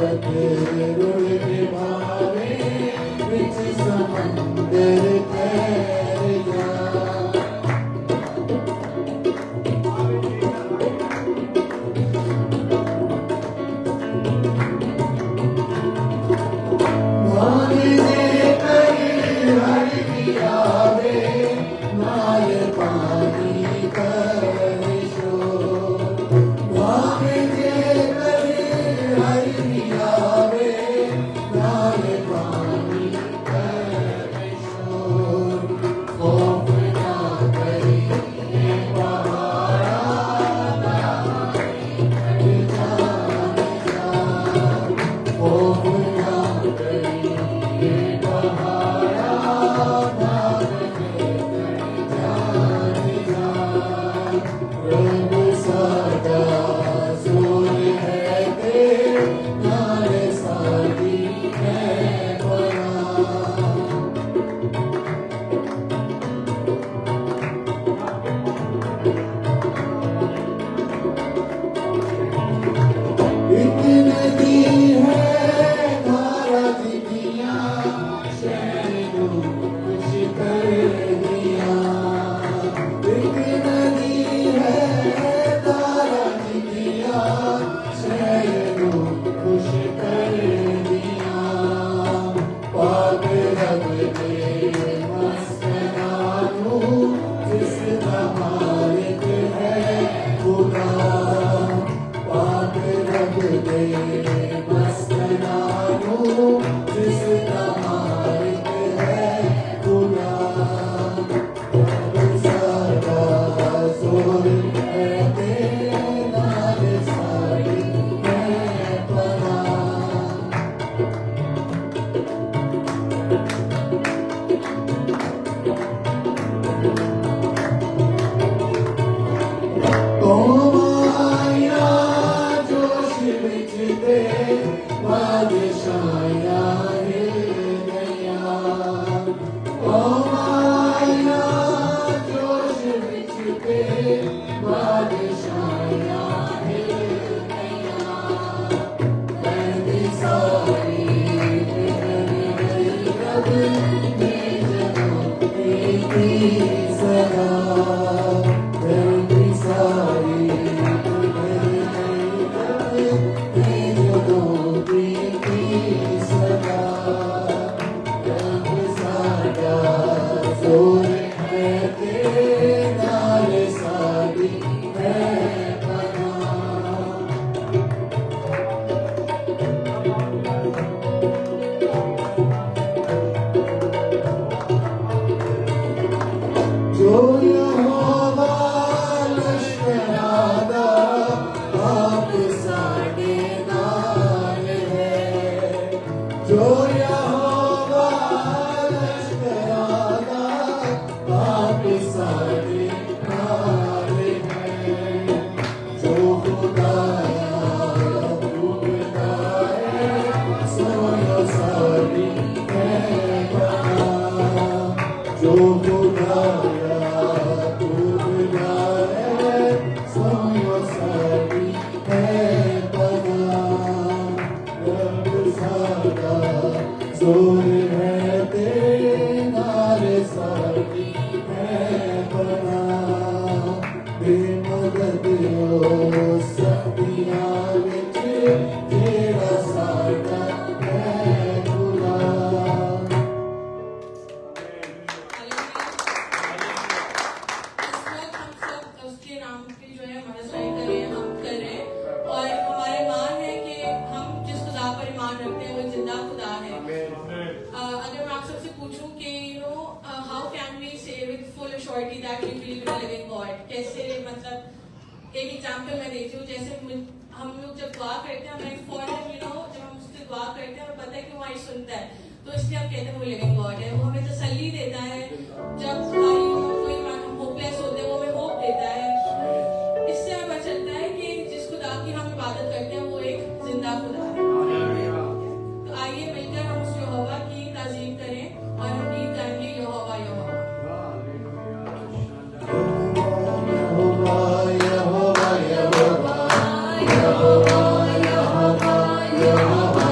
Yahweh, Yahweh, Yahweh, Yahweh.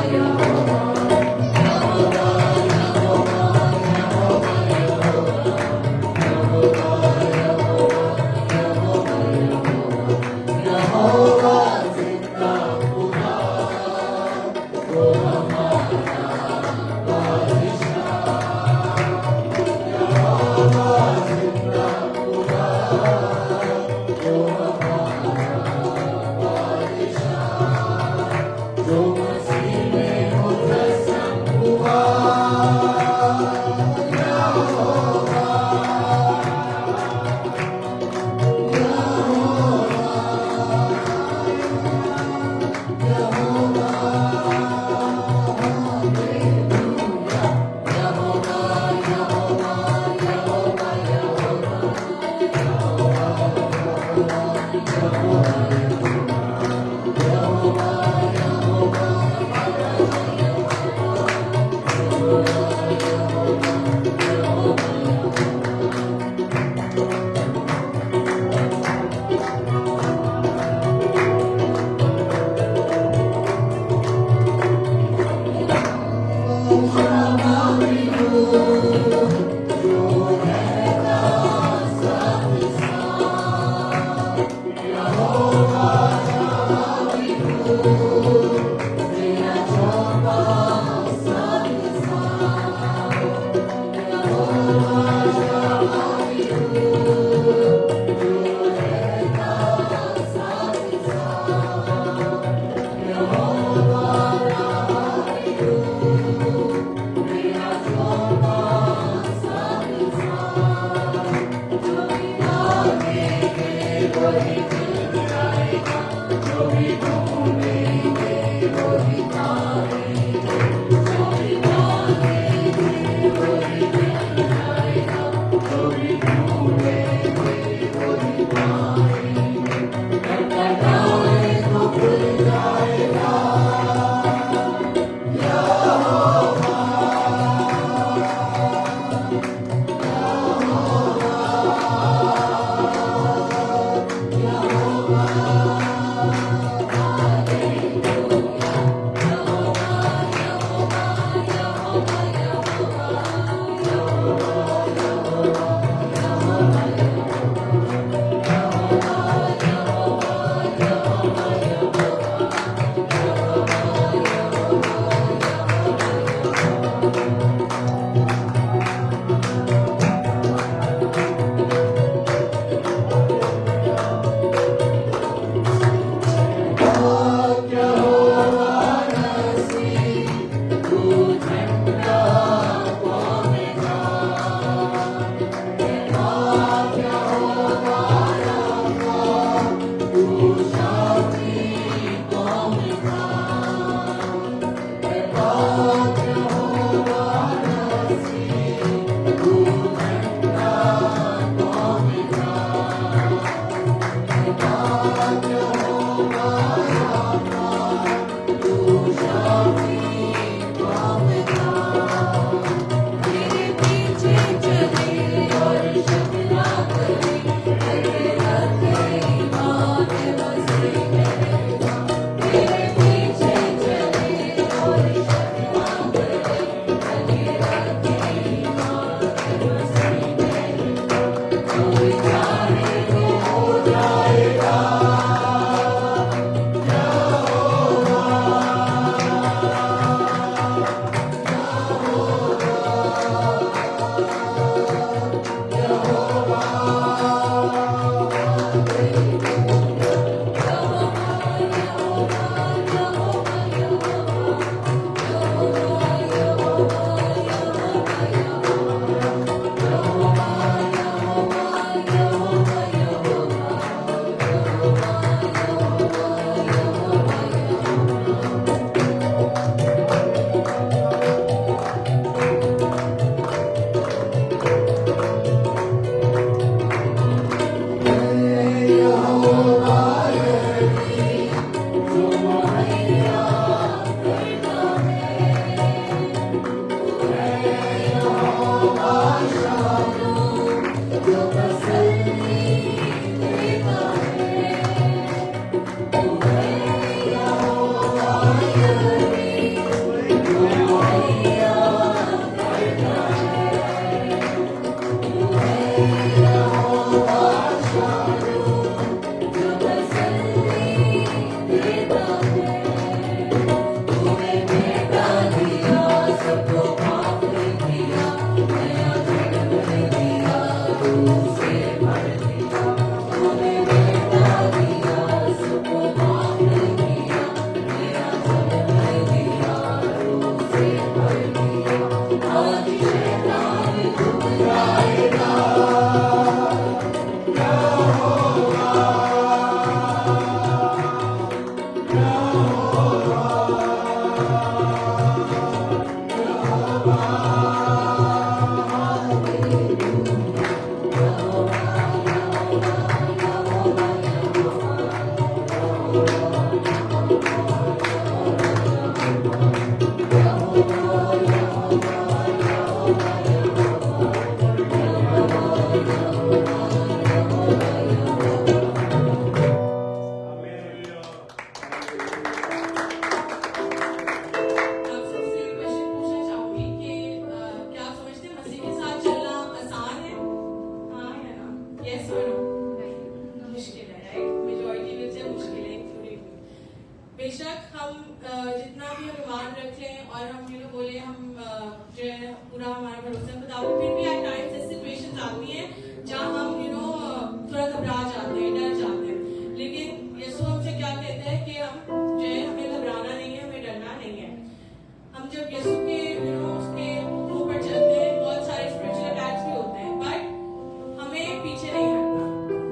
पीछे नहीं हटना,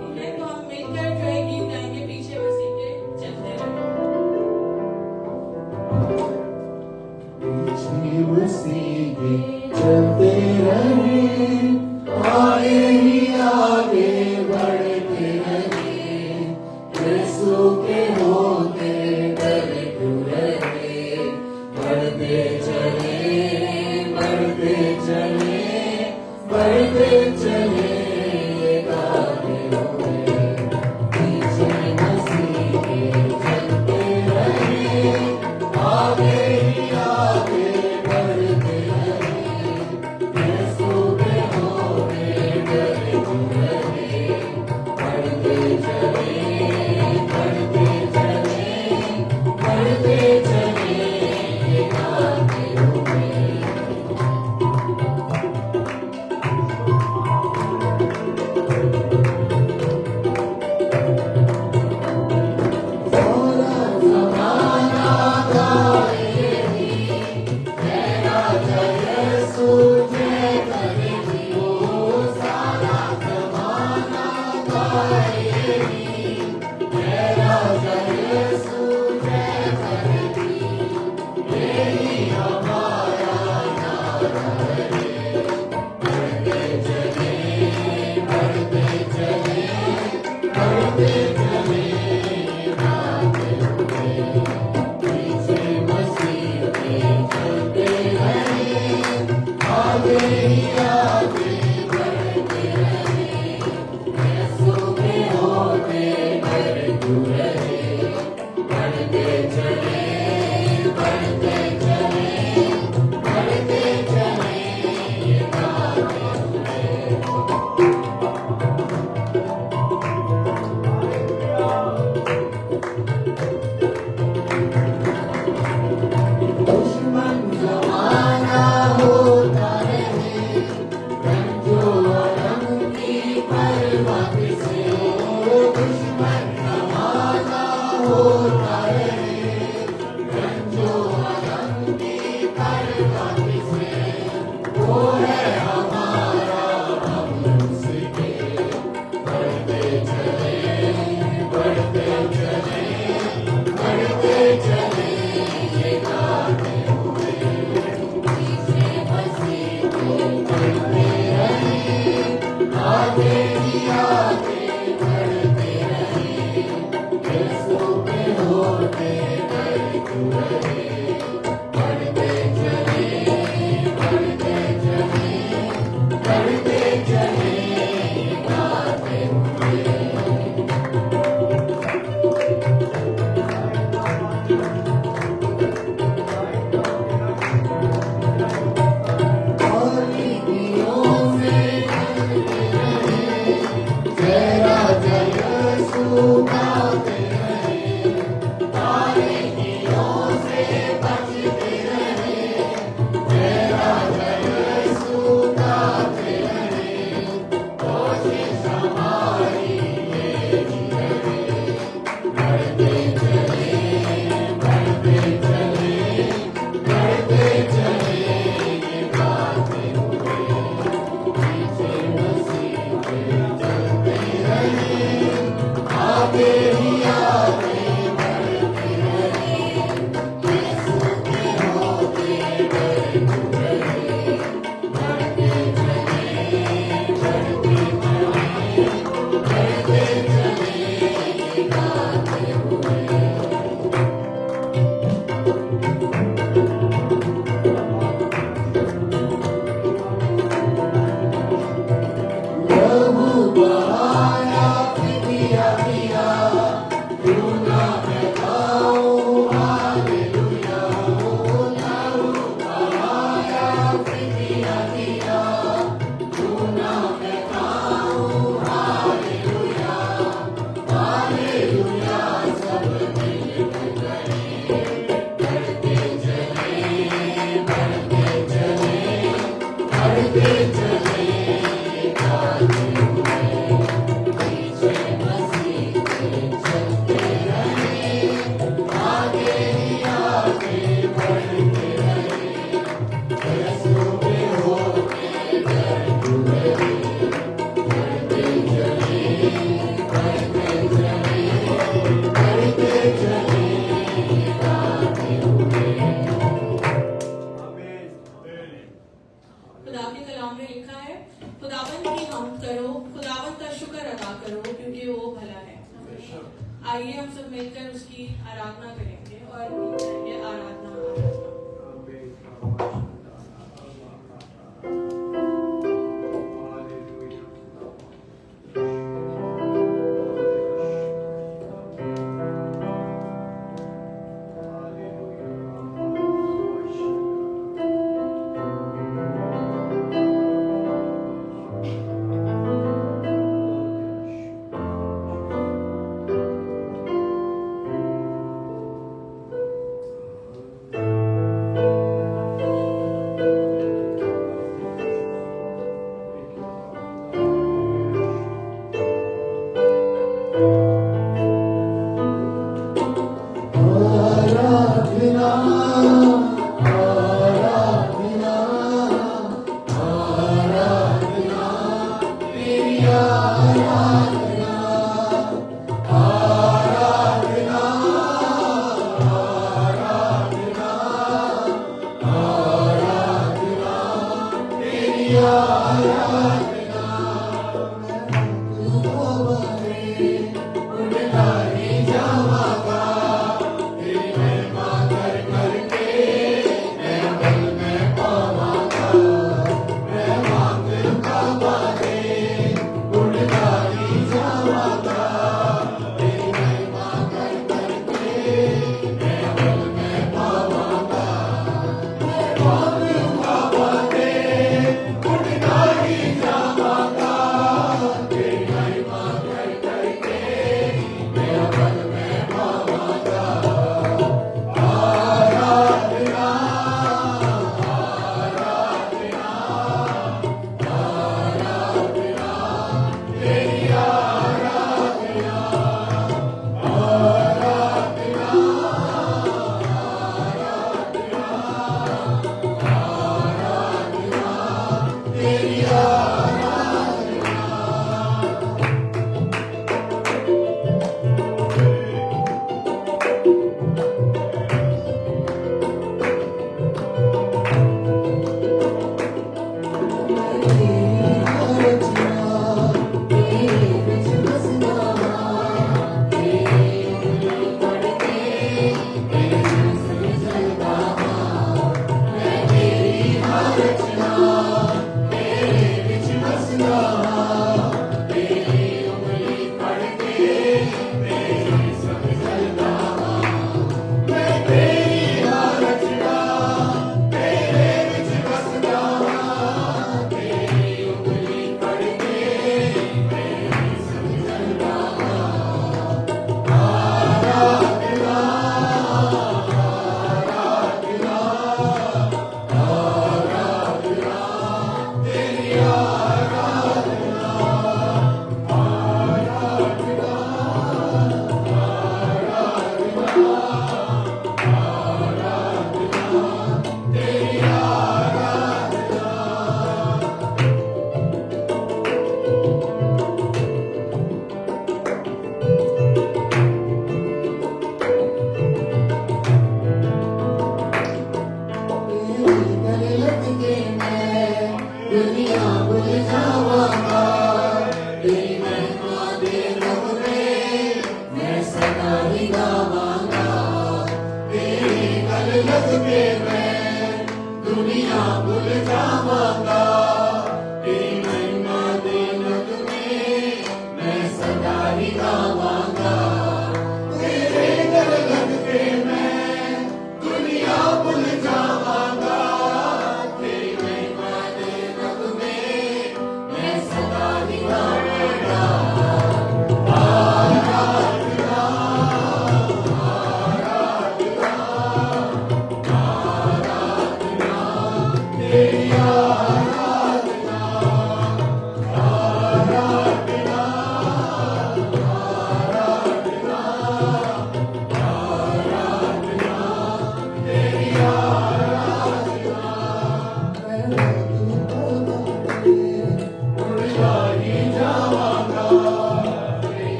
ठीक है? तो हम मिलकर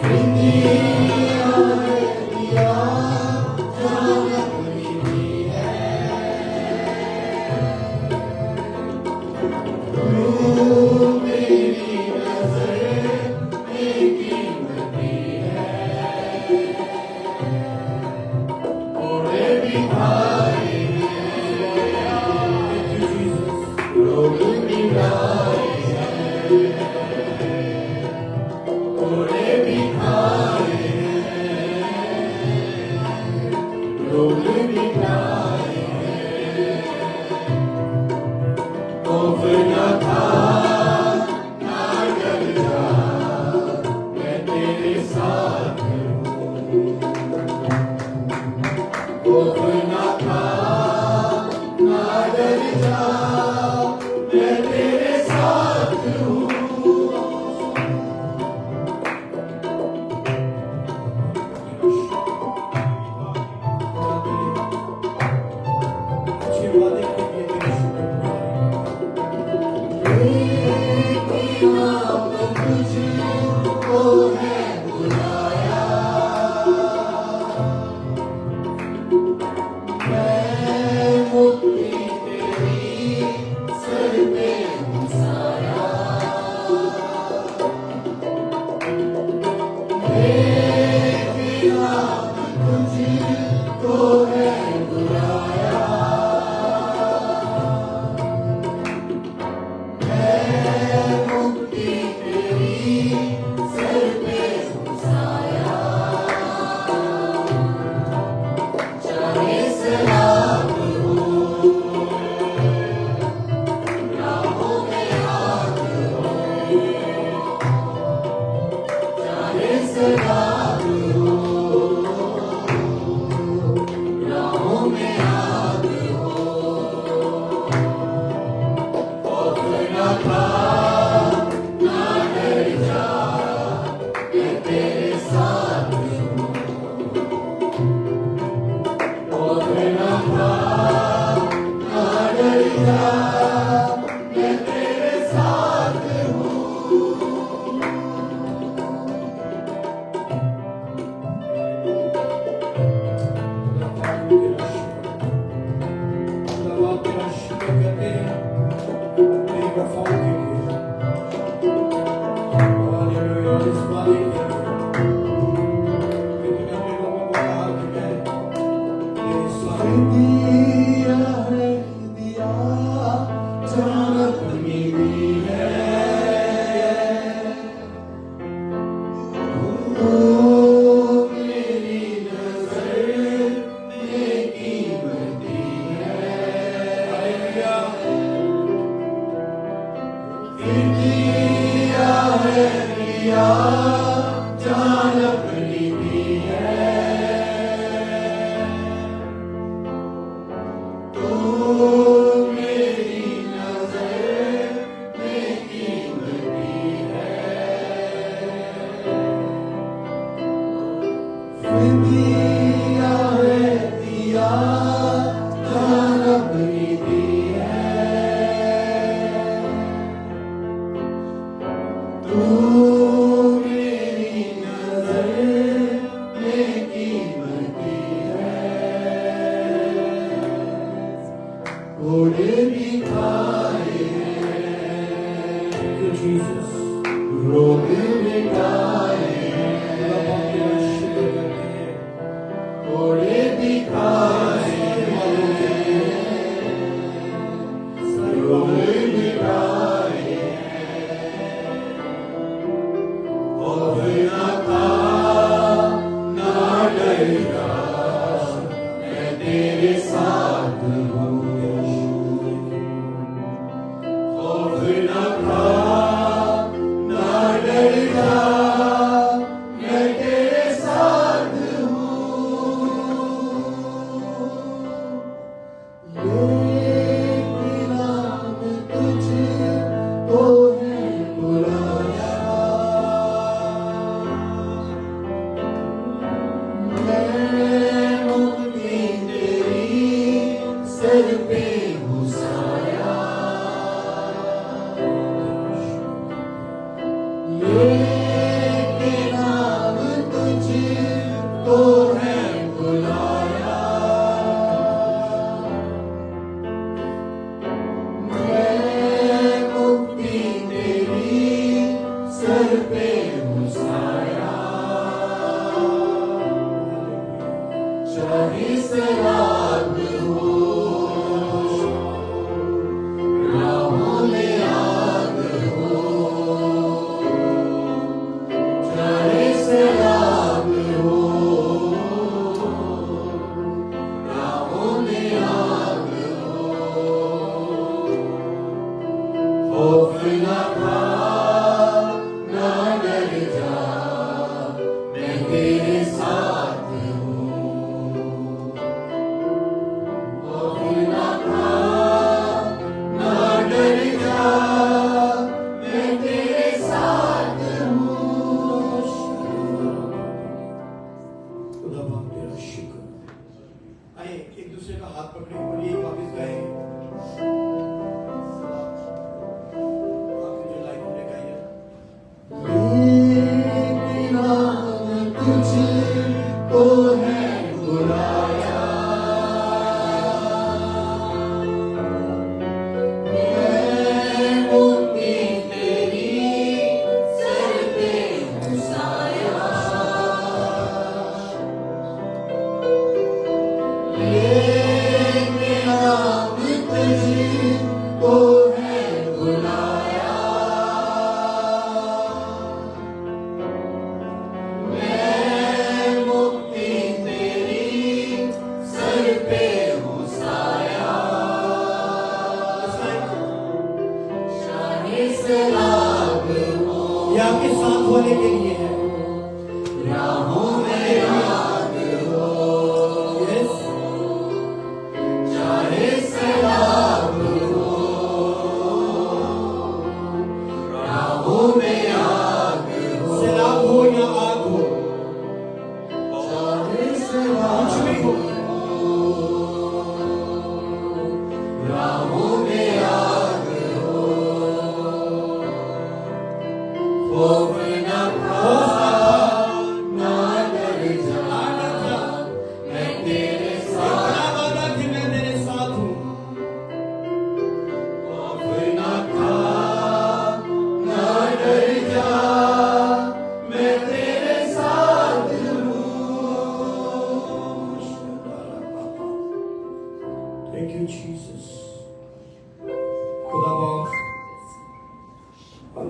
Free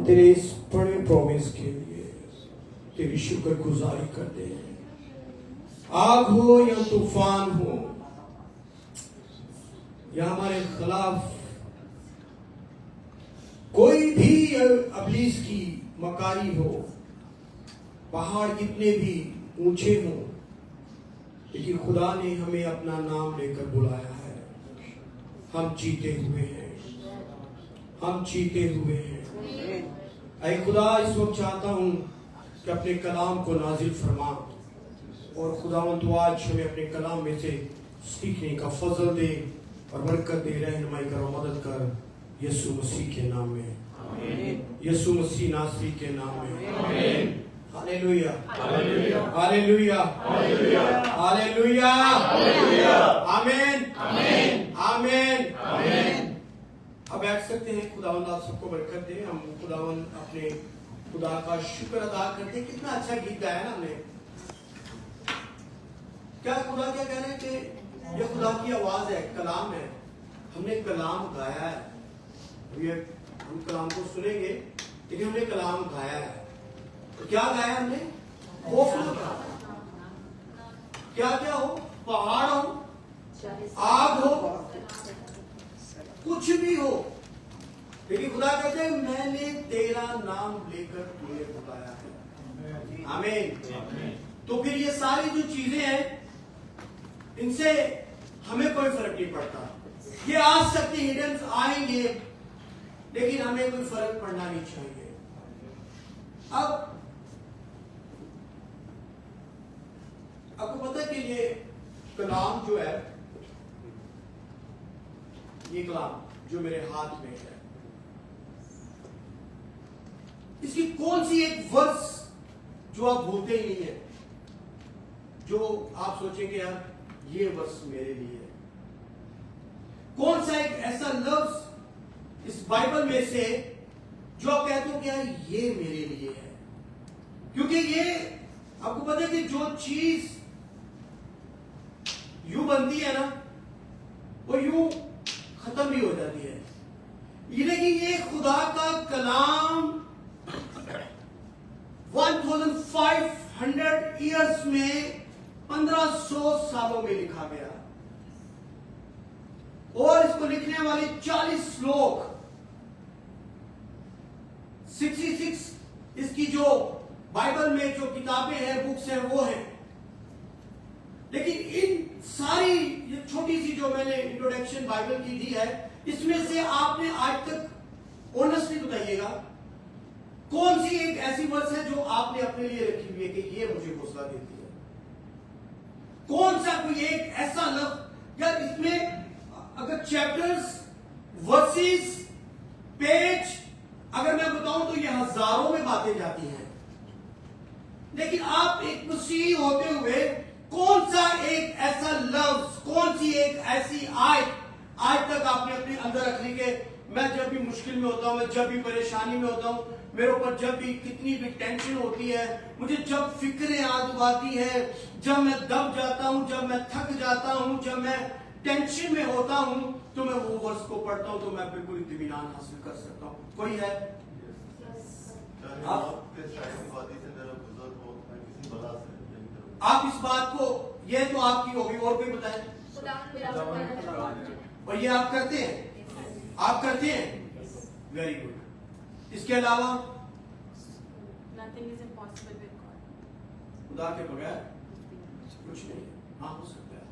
तेरे इस बड़े प्रॉमिस के लिए तेरी शुक्रगुजारी करते हैं। आग हो या तूफान हो या हमारे खिलाफ कोई भी इब्लीस की मकारी हो, पहाड़ कितने भी ऊंचे हो, लेकिन खुदा ने हमें अपना नाम लेकर बुलाया है। हम जीते हुए हैं, हम जीते हुए हैं। ऐ खुदा, इस वक्त चाहता हूं कि अपने कलाम को नाजिल फरमा और खुदावंद तू आज हमें अपने कलाम में से सीखने का फजल दे और बरकत दे, रहनुमाई कर और मदद कर, यीशु मसीह के नाम में, यीशु मसीह नासरी के नाम में। हालेलुया, हालेलुया, हालेलुया, हालेलुया, आमीन, आमीन, आमीन। अब बैठ सकते हैं। खुदावंद आप सबको बरकत दे। हम खुदावंद अपने खुदा का शुक्र अदा करते हैं। कितना अच्छा गीत गाया ना हमने। क्या खुदा क्या कह रहे हैं कि ये खुदा की आवाज है, कलाम है। हमने कलाम गाया है। अभी हम कलाम को सुनेंगे, लेकिन हमने कलाम गाया है। तो क्या गाया हमने? खौफ ना खा, क्या क्या हो, पहाड़ हो, आग हो, कुछ भी हो, लेकिन खुदा कहते हैं मैंने तेरा नाम लेकर तुझे बुलाया है। आमीन। तो फिर ये सारी जो चीजें हैं, इनसे हमें कोई फर्क नहीं पड़ता। ये आ सकती हिडन आएंगे, लेकिन हमें कोई फर्क पड़ना नहीं चाहिए। अब आपको पता है कि ये कलाम जो है, ये कलाम जो मेरे हाथ में है, इसकी कौन सी एक वर्स जो आप भूलते ही नहीं है, जो आप सोचेंगे यार ये वर्स मेरे लिए है? कौन सा एक ऐसा लफ्ज इस बाइबल में से जो आप कहते हो कि यार ये मेरे लिए है? क्योंकि ये आपको पता है कि जो चीज यूं बनती है ना, वो यूं खत्म भी हो जाती है। लेकिन ये खुदा का कलाम 1500 ईयर्स में, 1500 सालों में लिखा गया, और इसको लिखने वाले 40 लोग, 66 इसकी जो बाइबल में जो किताबें हैं, बुक्स हैं, वो हैं। लेकिन इन सारी ये छोटी सी जो मैंने इंट्रोडक्शन बाइबल की दी है, इसमें से आपने आज तक ऑनेस्टली बताइएगा कौन सी एक ऐसी वर्स है जो आपने अपने लिए रखी हुई है कि ये मुझे हौसला देती है? कौन सा कोई एक ऐसा लफ्ज यार, इसमें अगर चैप्टर्स, वर्सेस, पेज अगर मैं बताऊं तो ये हजारों में बातें जाती हैं, लेकिन आप एक मसीह होते हुए कौन सा एक ऐसा लफ्ज, कौन सी एक ऐसी आयत आज तक आपने अपने अंदर रखने के, मैं जब भी मुश्किल में होता हूं, मैं जब भी परेशानी में होता हूं, मेरे ऊपर जब भी कितनी भी टेंशन होती है, मुझे जब फिक्रें आती है, जब मैं दब जाता हूं, जब मैं थक जाता हूं, जब मैं टेंशन में होता हूं, तो मैं वो वर्स को पढ़ता हूं तो मैं बिल्कुल इत्मीनान हासिल कर सकता हूं। कोई है? आप इस बात को, ये तो आपकी होगी, और कोई बताए? और ये आप करते हैं? आप करते हैं? Very good. इसके अलावा खुदा के बगैर कुछ नहीं। हाँ, हो सकता है।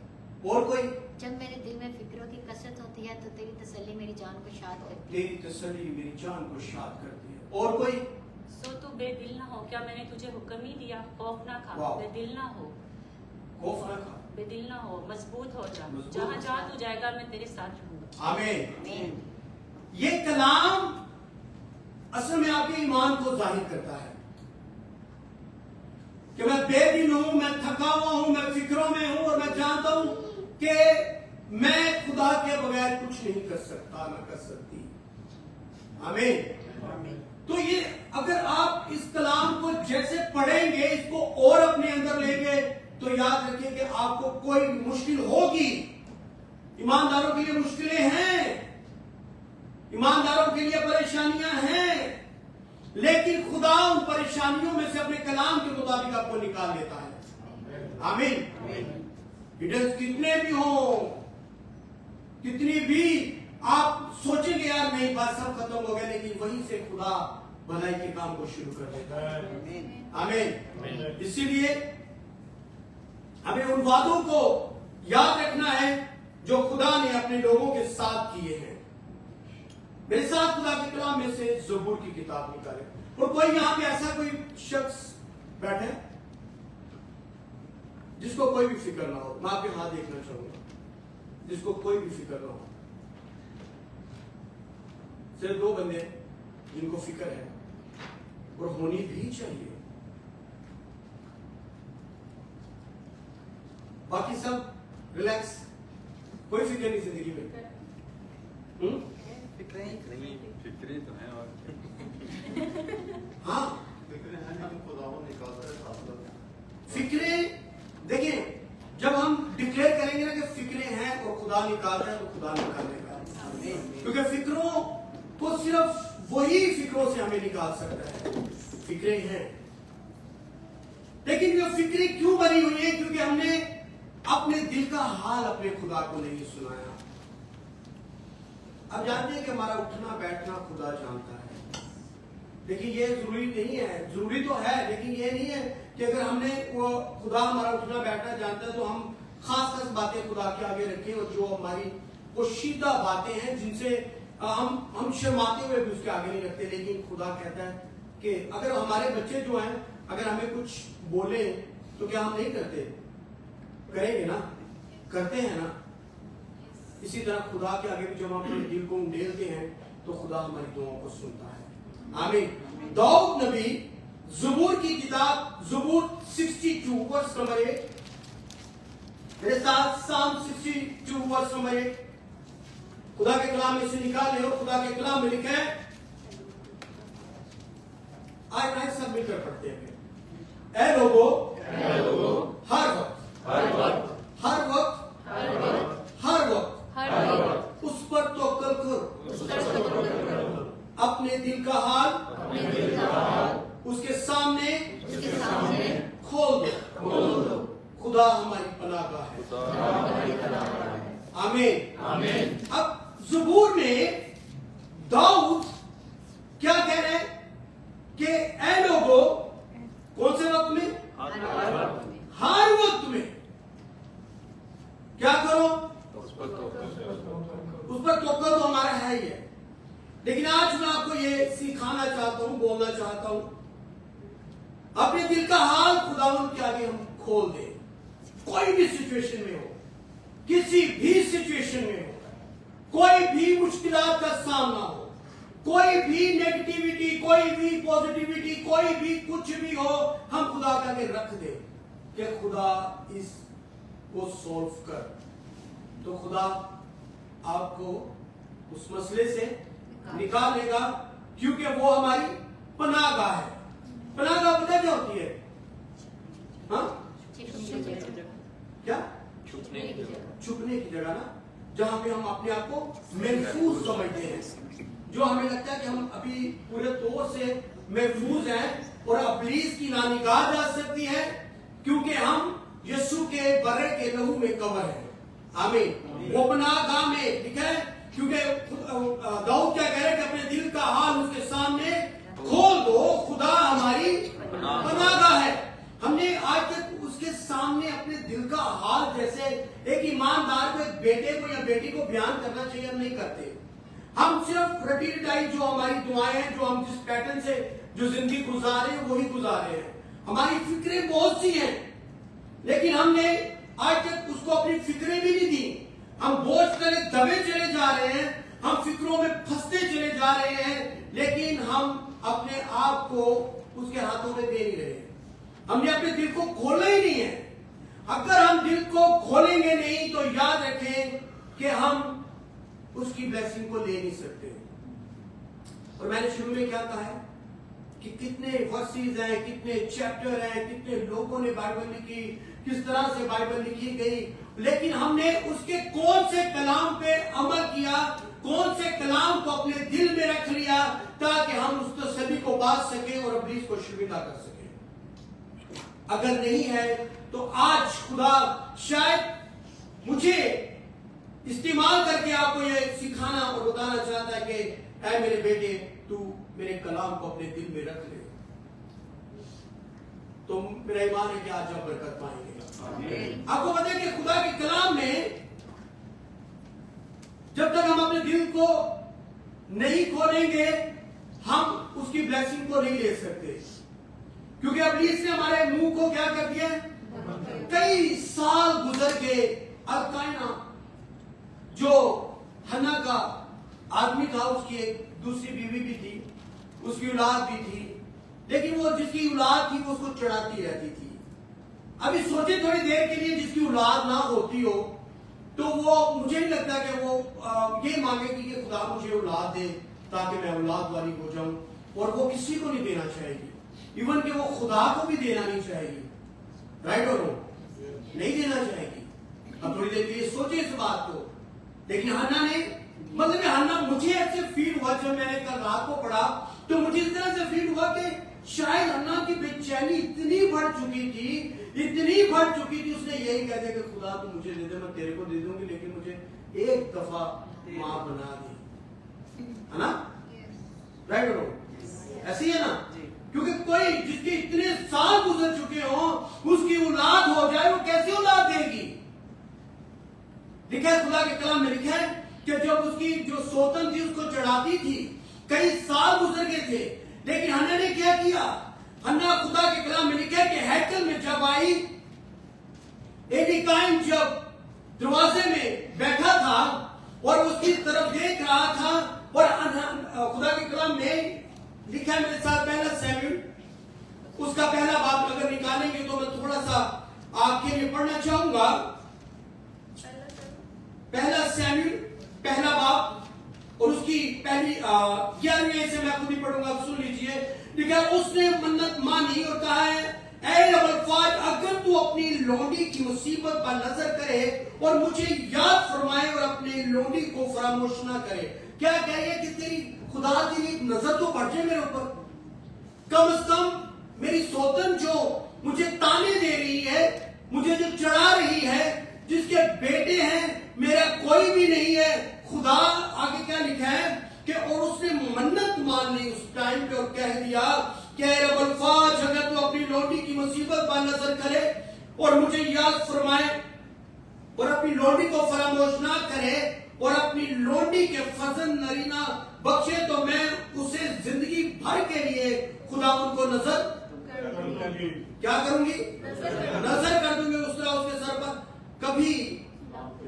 और कोई? जब मेरे दिल में फिक्रों की कसरत होती है तो तेरी तसल्ली मेरी जान को शाद करती है। तेरी तसल्ली मेरी जान को शाद करती है। और कोई? सो तू बेदिल ना हो, क्या मैंने तुझे हुक्म नहीं दिया? खौफ ना खा, बेदिल ना हो, खौफ ना खा, बेदिल ना हो, मजबूत हो जा, जहाँ जहाँ तू जाएगा मैं तेरे साथ रहूंगा। आमीन। ये कलाम असल में आपके ईमान को जाहिर करता है कि मैं बेदिल हूं, मैं थका हुआ हूं, मैं फिक्रों में हूं, और मैं जानता हूं कि मैं खुदा के बगैर कुछ नहीं कर सकता, ना कर सकती। आमीन। तो ये अगर आप इस कलाम को जैसे पढ़ेंगे, इसको और अपने अंदर लेंगे, तो याद रखिए कि आपको कोई मुश्किल होगी। ईमानदारों के लिए मुश्किलें हैं, ईमानदारों के लिए परेशानियां हैं, लेकिन खुदा उन परेशानियों में से अपने कलाम के मुताबिक आपको निकाल लेता है। आमीन। कितने भी हो, कितनी भी आप सोचेंगे यार नहीं बात सब खत्म हो गया, लेकिन वहीं से खुदा भलाई के काम को शुरू कर देता है। आमीन। इसीलिए हमें उन वादों को याद रखना है जो खुदा ने अपने लोगों के साथ किए हैं। मेरे साथ खुदा के कलाम में से ज़बूर की किताब निकाले, और कोई यहां पे ऐसा कोई शख्स बैठे जिसको कोई भी फिक्र ना हो, मैं आपके हाथ देखना चाहूंगा, जिसको कोई भी फिक्र ना हो। सिर्फ 2 बंदे जिनको फिक्र है, और होनी भी चाहिए, बाकी सब रिलैक्स, कोई फिक्र नहीं जिंदगी में। फिक्रे तो है और हाँ, फिक्रे देखिए, जब हम डिक्लेयर करेंगे ना कि फिक्रे हैं और खुदा निकालता है, तो खुदा निकालेगा, क्योंकि फिक्रों को सिर्फ वही फिक्रों से हमें निकाल सकता है। फिक्रे हैं, लेकिन ये फिक्रे क्यों बनी हुई है? क्योंकि हमने अपने दिल का हाल अपने खुदा को नहीं सुनाया। अब जानते हैं कि हमारा उठना बैठना खुदा जानता है, लेकिन ये जरूरी नहीं है, जरूरी तो है, लेकिन ये नहीं है कि अगर हमने वो खुदा हमारा उठना बैठना जानता है तो हम खास बातें खुदा के आगे रखें, और जो हमारी पोशीदा बातें हैं जिनसे हम शर्माते हुए भी उसके आगे नहीं रखते। लेकिन खुदा कहता है कि अगर हमारे बच्चे जो हैं अगर हमें कुछ बोले तो क्या हम नहीं करते? करेंगे ना, करते हैं ना। इसी तरह खुदा के आगे भी जब हम अपने दिल को उंडेलते हैं तो खुदा हमारी दुआओं को सुनता है। आमीन। दाऊद नबी ज़बूर की किताब ज़बूर 62 वर्स नंबर 1, मेरे साथ साम 62 वर्स नंबर 1 खुदा के कलाम में से निकाले, और खुदा के कलाम में लिखा है, आए सब मिलकर पढ़ते हैं। ऐ लोगों, हर वक्त उस पर तवक्कुल करो, अपने दिल का हाल उसके सामने खोल दो। खुदा हमारी पनाहगाह है। आमीन। अब ज़बूर में दाऊद क्या कह रहे हैं कि ऐ लोगों, कौन से वक्त में? हर वक्त में क्या करो? उस पर तवक्कुल तो हमारा है ही है, लेकिन आज मैं आपको ये सिखाना चाहता हूं, बोलना चाहता हूं, अपने दिल का हाल खुदावंद के आगे हम खोल दें। कोई भी सिचुएशन में हो, किसी भी सिचुएशन में हो, कोई भी मुश्किलात का सामना हो, कोई भी नेगेटिविटी, कोई भी पॉजिटिविटी, कोई भी कुछ भी हो, हम खुदा के आगे रख दे कि खुदा इस को सॉल्व कर, तो खुदा आपको उस मसले से निकाल लेगा, क्योंकि वो हमारी पनाहगाह है। पनाहगाह पता क्या होती है? हाँ, क्या? छुपने की जगह ना, जहां पे हम अपने आप को महफूज समझते हैं, जो हमें लगता है कि हम अभी पूरे तौर से महफूज हैं और इब्लीस की ना निगाह जा सकती है, क्योंकि हम यीशु के बर्रे के लहू में कवर है। आमीन। वो पनाहगाह में लिखा है, क्योंकि दाऊद क्या कह रहे हैं कि अपने दिल का हाल उसके सामने खोल दो, खुदा हमारी पनाहगाह है। हमने आज तक उसके सामने अपने दिल का हाल, जैसे एक ईमानदार को, एक बेटे को या बेटी को बयान करना चाहिए, हम नहीं करते। हम सिर्फ रटी रटाई जो हमारी दुआएं हैं, जो हम जिस पैटर्न से जो जिंदगी गुजार रहे हैं वही गुजार रहे हैं। हमारी फिक्रें बहुत सी हैं, लेकिन हमने आज तक उसको अपनी फिक्रें भी नहीं दी। हम बोझ तले दबे चले जा रहे हैं, हम फिक्रों में फंसते चले जा रहे हैं, लेकिन हम अपने आप को उसके हाथों में दे नहीं रहे। हमने अपने दिल को खोला ही नहीं है। अगर हम दिल को खोलेंगे नहीं तो याद रखें कि हम उसकी ब्लेसिंग को ले नहीं सकते। और मैंने शुरू में क्या कहा है कि कितने वर्सेस हैं, कितने चैप्टर हैं, कितने लोगों ने बाइबल लिखी, किस तरह से बाइबल लिखी गई, लेकिन हमने उसके कौन से कलाम पे अमल किया, कौन से कलाम को अपने दिल में रख लिया ताकि हम उस तसल्ली को बांट सके और इब्लीस को शर्मिंदा कर सके। अगर नहीं है तो आज खुदा शायद मुझे इस्तेमाल करके आपको यह सिखाना और बताना चाहता है कि ऐ मेरे बेटे, तू मेरे कलाम को अपने दिल में रख ले, तो मेरा ईमान है कि आज आप बरकत पाएंगे। आपको पता है कि खुदा के कलाम में जब तक हम अपने दिल को नहीं खोलेंगे हम उसकी ब्लेसिंग को नहीं ले सकते, क्योंकि इब्लीस ने हमारे मुंह को क्या कर दिया। कई साल गुजर गए। अल्काइना जो हन्ना का आदमी था, उसकी एक दूसरी बीवी भी थी, उसकी औलाद भी थी, लेकिन वो जिसकी औलाद थी वो उसको चढ़ाती रहती थी। अभी सोचे थोड़ी देर के लिए जिसकी औलाद ना होती हो तो वो, मुझे नहीं लगता कि वो ये मांगे कि खुदा मुझे औलाद दे ताकि मैं औलाद वाली हो जाऊं, और वो किसी को नहीं देना चाहेगी, इवन कि वो खुदा को भी देना नहीं चाहेगी। राइट और नहीं देना चाहेगी। अब थोड़ी देर के लिए सोचे इस बात को। लेकिन हन्ना ने, मतलब हन्ना, मुझे ऐसे फील हुआ जब मैंने कल रात को पढ़ा तो मुझे इस तरह से फील हुआ कि शायद हन्ना की बेचैनी इतनी बढ़ चुकी थी, उसने यही कह दिया कि खुदा तू मुझे दे दे, मैं तेरे को दे दूंगी, लेकिन मुझे एक दफा मां बना दे, है ना। राइट और ऐसे ही है ना। क्योंकि कोई जिसके इतने साल गुजर चुके हो उसकी औलाद हो जाए, वो कैसे औलाद देगी। लिखा है खुदा के कलाम में, लिखा है कि जब उसकी जो सोतन थी उसको चढ़ाती थी, कई साल गुजर गए थे, लेकिन हन्ना ने क्या किया। हन्ना, खुदा के कलाम में लिखा है कि हैकल में जब आई, एलीकाइन जब दरवाजे में बैठा था और उसकी तरफ देख रहा था, और खुदा के कलाम में लिखा है, मेरे साथ पहला सैमुएल उसका पहला बाब अगर निकालेंगे तो मैं थोड़ा सा आपके लिए पढ़ना चाहूंगा। पहला सैमुएल पहला बाब और उसकी पहली 11वीं से मैं खुद ही पढ़ूंगा, सुन लीजिए। लिखा है, उसने मन्नत मानी और कहा है, ऐ अबलफाज, अगर तू अपनी लोंडी की मुसीबत पर नजर करे और मुझे याद फरमाए और अपने लोंडी को फरामोश ना करे। क्या कह रही है कि तेरी खुदा तेरी एक नजर तो पड़ जाए मेरे ऊपर, कम से कम मेरी सोतन जो मुझे ताने दे रही है, मुझे जो चढ़ा रही है, जिसके बेटे हैं, मेरा कोई भी नहीं है। खुदा आगे क्या लिखा है कि और उसने मन्नत मान ली उस टाइम पे और कह दिया कि अबलफाज, अगर तू अपनी लोंडी की मुसीबत पर नजर करे और मुझे याद फरमाए और अपनी लोंडी को फरामोश ना करे और अपनी लोंडी के फजल नरीना बख्शे, तो मैं उसे जिंदगी भर के लिए खुदा उनको नजर क्या करूंगी, नजर कर दूंगी, उस तरह उसके सर पर कभी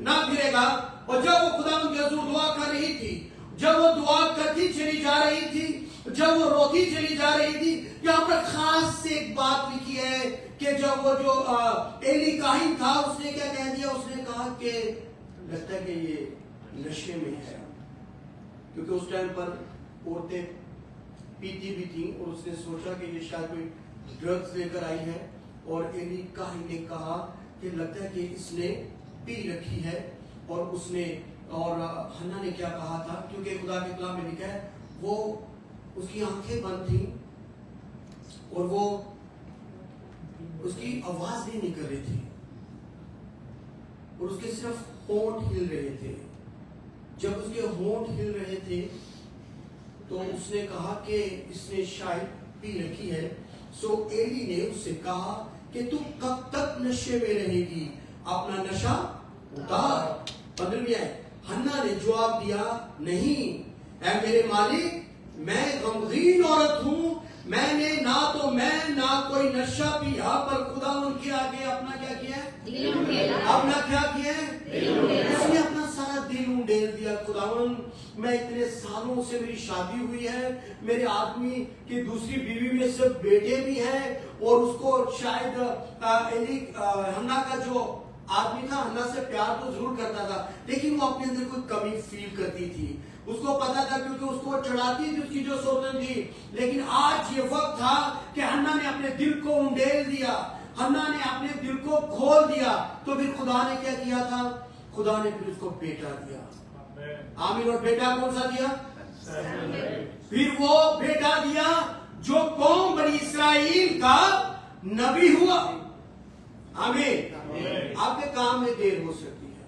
ना फिरेगा। और जब वो खुदा उनके हजूर दुआ कर रही थी, जब वो दुआ करती चली जा रही थी, जब वो रोती चली जा रही थी, यहाँ पर खास से एक बात लिखी है कि जब वो जो एली काहिन था उसने क्या कह दिया, उसने कहा कि लगता है कि ये नशे में है, क्योंकि उस टाइम पर औरतें पीती भी थी और उसने सोचा कि ये शायद कोई ड्रग्स लेकर आई है। और एली काहिन ने कहा कि लगता है कि इसने पी रखी है। और उसने, और हन्ना ने क्या कहा था, क्योंकि खुदा के कलाम में लिखा है वो उसकी आंखें बंद थी और वो उसकी आवाज भी नहीं कर रही थी और उसके सिर्फ होंठ हिल रहे थे। जब उसके होंठ हिल रहे थे तो उसने कहा कि इसने शायद पी रखी है। सो एली ने उससे कहा कि तू कब तक नशे में रहेगी, अपना नशा उतार। 15वीं आयत, हन्ना ने जवाब दिया, नहीं ऐ मेरे मालिक, मैं गमगीन औरत हूं, मैंने ना तो मैं ना कोई नशा पिया, पर खुदा उनके आगे अपना क्या किया है, अपना क्या किया है, उसने अपना सारा दिल उंडेल दिया। खुदावन, मैं इतने सालों से मेरी शादी हुई है, मेरे आदमी की दूसरी बीवी में से बेटे भी हैं और उसको शायद हन्ना का जो आदमी था हन्ना से प्यार तो जरूर करता था, लेकिन वो अपने अंदर कोई कमी फील करती थी। उसको पता था क्योंकि उसको चढ़ाती थी उसकी जो सोतन थी। लेकिन आज ये वक्त था कि हन्ना ने अपने दिल को उंडेल दिया, हन्ना ने अपने दिल को खोल दिया। तो फिर खुदा ने क्या किया था, खुदा ने फिर उसको बेटा दिया। आमीन। और बेटा कौन सा दिया? फिर वो बेटा दिया जो कौम बनी इस्राएल का नबी हुआ। आमीन। आपके काम में देर हो सकती है,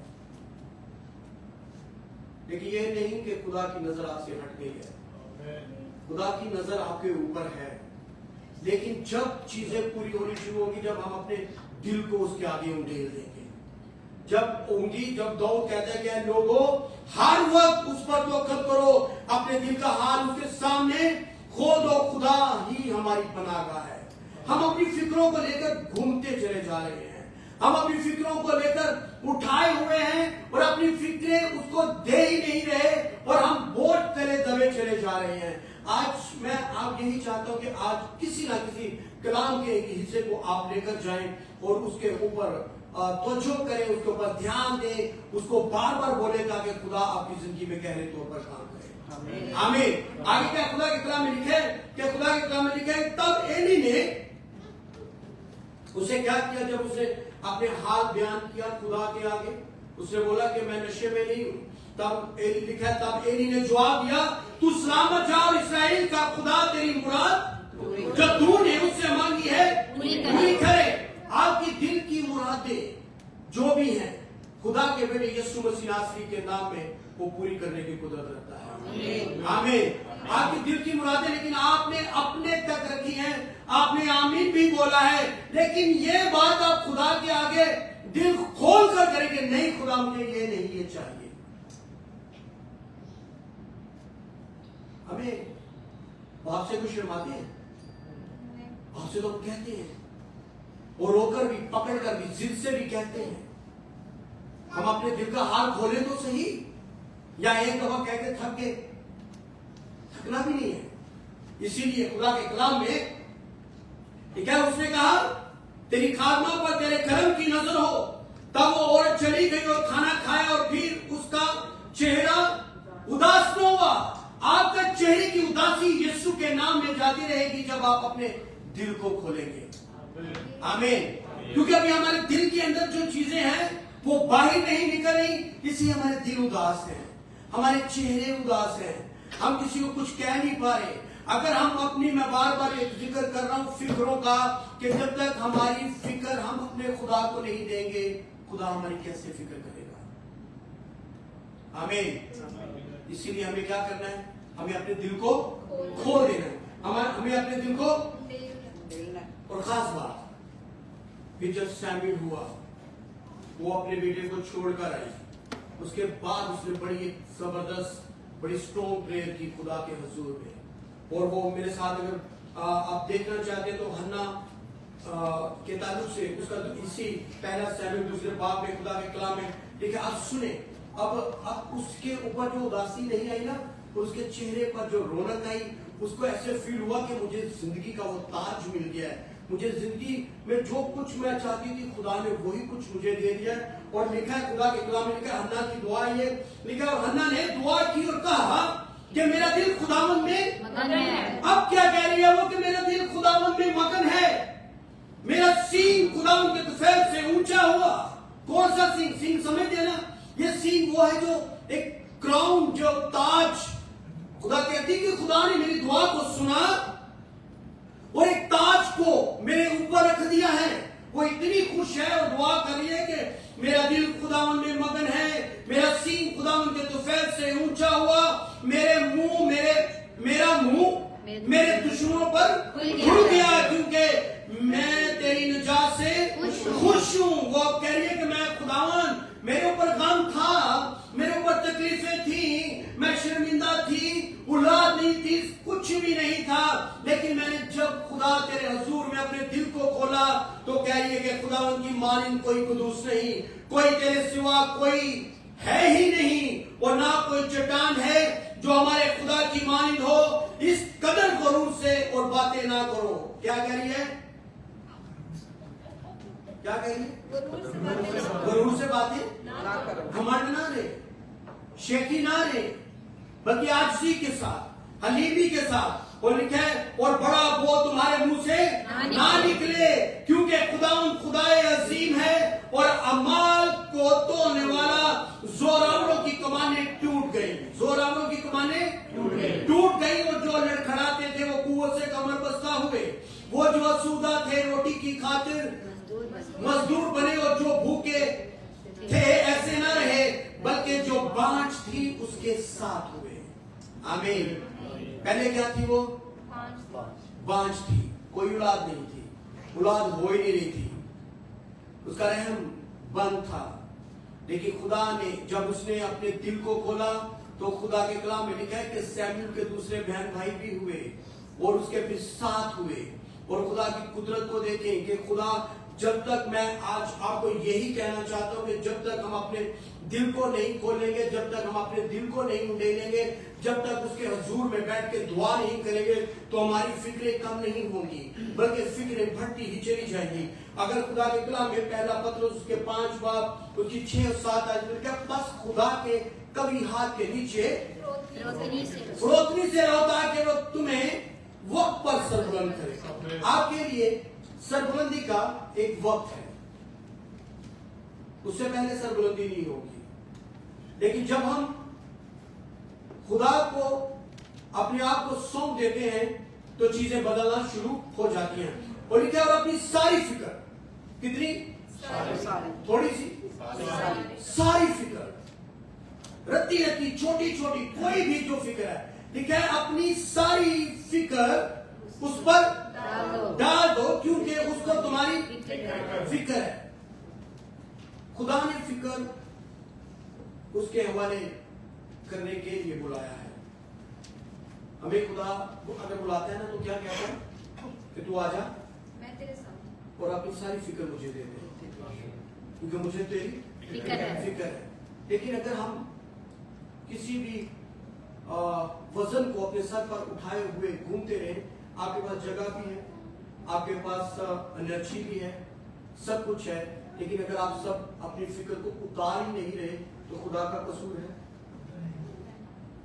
लेकिन ये नहीं कि खुदा की नजर आपसे हट गई है। खुदा की नजर आपके ऊपर है, लेकिन जब चीजें पूरी होनी शुरू होगी, जब हम अपने दिल को उसके आगे उंडेल देंगे, जब दौड़ कहते हैं कि लोगों हर वक्त उस पर तवक्कुल करो, अपने दिल का हाल उसके सामने खोल दो, खुदा ही हमारी पनाहगाह है। हम अपनी फिक्रों को लेकर घूमते चले जा रहे हैं, हम अपनी फिक्रों को लेकर उठाए हुए हैं और अपनी फिक्रें उसको दे ही नहीं रहे और हम बोझ तले दबे चले जा रहे हैं। आज मैं आप यही चाहता हूं कि आज किसी ना किसी कलाम के एक हिस्से को आप लेकर जाएं और उसके ऊपर तवज्जो करें, उसके ऊपर ध्यान दें, उसको बार बार बोले ताकि खुदा आपकी जिंदगी में गहरे तौर पर काम करे। आमीन। आगे क्या खुदा के कलाम में लिखे? क्या खुदा के कलाम में लिखे? तब एली ने उसे क्या किया? जब उसने अपने हाल बयान किया खुदा के आगे, उसने बोला कि मैं नशे में नहीं हूं। तब एली लिखा, तब एली ने जवाब दिया, तू सलामत जा और इस्राएल का खुदा तेरी मुराद जो तूने उससे मांगी है पूरी करे। आपकी दिल की मुरादें जो भी हैं, खुदा के बेटे यीशु मसीह नासरी के नाम में वो पूरी करने की कुदरत रखता है। आमीन। आपकी दिल की मुरादें लेकिन आपने अपने तक रखी हैं, आपने आमीन भी बोला है, लेकिन ये बात आप खुदा के आगे दिल खोल कर करेंगे, नहीं खुदा मुझे ये नहीं, ये चाहिए। हमें आपसे कुछ शर्माते हैं, आपसे लोग कहते हैं और रोकर भी, पकड़ कर भी, जिद से भी कहते हैं। हम अपने दिल का हाल खोले तो सही, या एक दफा कह के थक गए, थकना भी नहीं है। इसीलिए खुदा के कलाम में क्या उसने कहा, तेरी खादमा पर तेरे कर्म की नजर हो। तब वो औरत चली गई और खाना खाया और फिर उसका चेहरा उदास न हुआ। आपका चेहरे की उदासी यीशु के नाम में जाती रहेगी जब आप अपने दिल को खोलेंगे। आमीन। क्योंकि अभी हमारे दिल के अंदर जो चीजें हैं वो बाहर नहीं निकल रही, इसलिए हमारे दिल उदास हैं, हमारे चेहरे उदास हैं, हम किसी को कुछ कह नहीं पा रहे। अगर हम अपनी, मैं बार बार एक जिक्र कर रहा हूं फिक्रों का, कि जब तक हमारी फिक्र हम अपने खुदा को नहीं देंगे, खुदा हमारी कैसे फिक्र करेगा। आमीन। इसीलिए हमें क्या करना है? हमें अपने दिल को खोल देना है, हमें अपने दिल को। और खास बात, फिर जब सैमुएल हुआ, वो अपने बेटे को छोड़कर आई, उसके बाद उसने बड़ी जबरदस्त, बड़ी स्ट्रॉन्ग प्रेयर की खुदा के हुजूर में। और वो मेरे साथ अगर आप देखना चाहते हैं तो हन्ना के ताल्लुक से उसका इसी पहला सैमुएल दूसरे बाब में खुदा के कलाम में लिखा। आप सुने, अब उसके ऊपर जो उदासी नहीं आई ना, उसके चेहरे पर जो रौनक आई, उसको ऐसे फील हुआ कि मुझे जिंदगी का वो ताज मिल गया है, मुझे जिंदगी में जो कुछ मैं चाहती थी खुदा ने वही कुछ मुझे दे दिया। और लिखा है खुदा के कलाम में, लिखा हन्ना की दुआ, ये लिखा हन्ना ने दुआ की और कहा कि मेरा दिल खुदावंद में मगन है। अब क्या कह रही है वो? कि मेरा दिल खुदावंद में मगन है, मेरा सींग खुदावंद के तुफैल से ऊंचा हुआ। कौन सा सींग? सींग समझते ना, ये सींग वो है जो एक क्राउन, जो ताज। खुदा कहती कि खुदा ने मेरी दुआ को सुना और एक ताज को मेरे ऊपर रख दिया है। वो इतनी खुश है और दुआ कर रही है कि मेरा दिल खुदावंद में मगन है, मेरा सींग खुदावंद के तुफैल से ऊंचा हुआ, मेरा मुंह मेरे दुश्मनों पर खुल गया, क्योंकि मैं तेरी निजात से खुश हूं। वो अब कह रही है कि मैं खुदावंद, मेरे ऊपर गम था, मेरे ऊपर तकलीफें थी, मैं शर्मिंदा थी, औलाद नहीं थी, कुछ भी नहीं था, लेकिन मैंने जब खुदा तेरे हुजूर में अपने दिल को खोला तो कह रही है कि खुदावंद की मानिंद कोई कुदूस नहीं, कोई तेरे सिवा कोई है ही नहीं, और ना कोई चट्टान है जो हमारे खुदा की मानिंद हो। इस कदर गरूर से और बातें ना करो। क्या कह रही है? क्या कह रही है? गरूर से बातें ना करो, घमंड ना रहे, शेखी ना रहे, बल्कि आजिज़ी के साथ, हलीमी के साथ। और लिखा है और बड़ा बोल तुम्हारे मुंह से ना निकले, क्योंकि खुदाए अजीम है और अमाल को तोड़ने वाला जोरावरों की कमानें टूट उसके साथ हुए। आमीन। पहले क्या थी वो? बांझ थी, कोई औलाद नहीं थी, औलाद हो ही नहीं रही थी, उसका रहम बंद था। लेकिन खुदा ने जब उसने अपने दिल को खोला तो खुदा के कलाम में लिखा है कि सैमुएल के दूसरे बहन भाई भी हुए और उसके फिर साथ हुए। और खुदा की कुदरत को देखें कि खुदा, जब तक मैं आज आपको यही कहना चाहता हूं कि जब तक हम अपने दिल को नहीं खोलेंगे, जब तक हम अपने दिल को नहीं उंडेलेंगे, जब तक उसके हुजूर में बैठ के दुआ नहीं करेंगे, तो हमारी फिक्रें कम नहीं होंगी, बल्कि फिक्रें बढ़ती ही चली जाएंगी। अगर खुदा के कलाम में पहला पत्रुस उसके 5 बाब उसकी 6 और 7 आयत में क्या, बस खुदा के कभी हाथ के नीचे रोशनी से रहो ताकि वो तुम्हें वक्त पर सरबुलंद करे। आपके लिए सरबुलंदी का एक वक्त है, उससे पहले सरबुलंदी नहीं होगी। लेकिन जब हम खुदा को अपने आप को सौंप देते हैं तो चीजें बदलना शुरू हो जाती हैं। और लिखा और अपनी सारी फिक्र, कितनी? थोड़ी सी, सारी फिक्र, रत्ती रत्ती, छोटी छोटी, कोई भी जो फिक्र है, लिखा है अपनी सारी फिक्र उस पर डाल दो क्योंकि उसको तुम्हारी फिक्र है। खुदा ने फिक्र उसके हवाले करने के लिए बुलाया है। हमें खुदा अगर बुलाता है ना तो क्या कहता है कि तू आजा, मैं तेरे साथ, और अपनी सारी फिक्र मुझे दे दे क्योंकि मुझे तेरी फिक्र है। लेकिन अगर हम किसी भी वजन को अपने सर पर उठाए हुए घूमते रहे, आपके पास जगह भी है, आपके पास एनर्जी भी है, सब कुछ है, लेकिन अगर आप सब अपनी फिक्र को उतार ही नहीं रहे तो खुदा का कसूर है,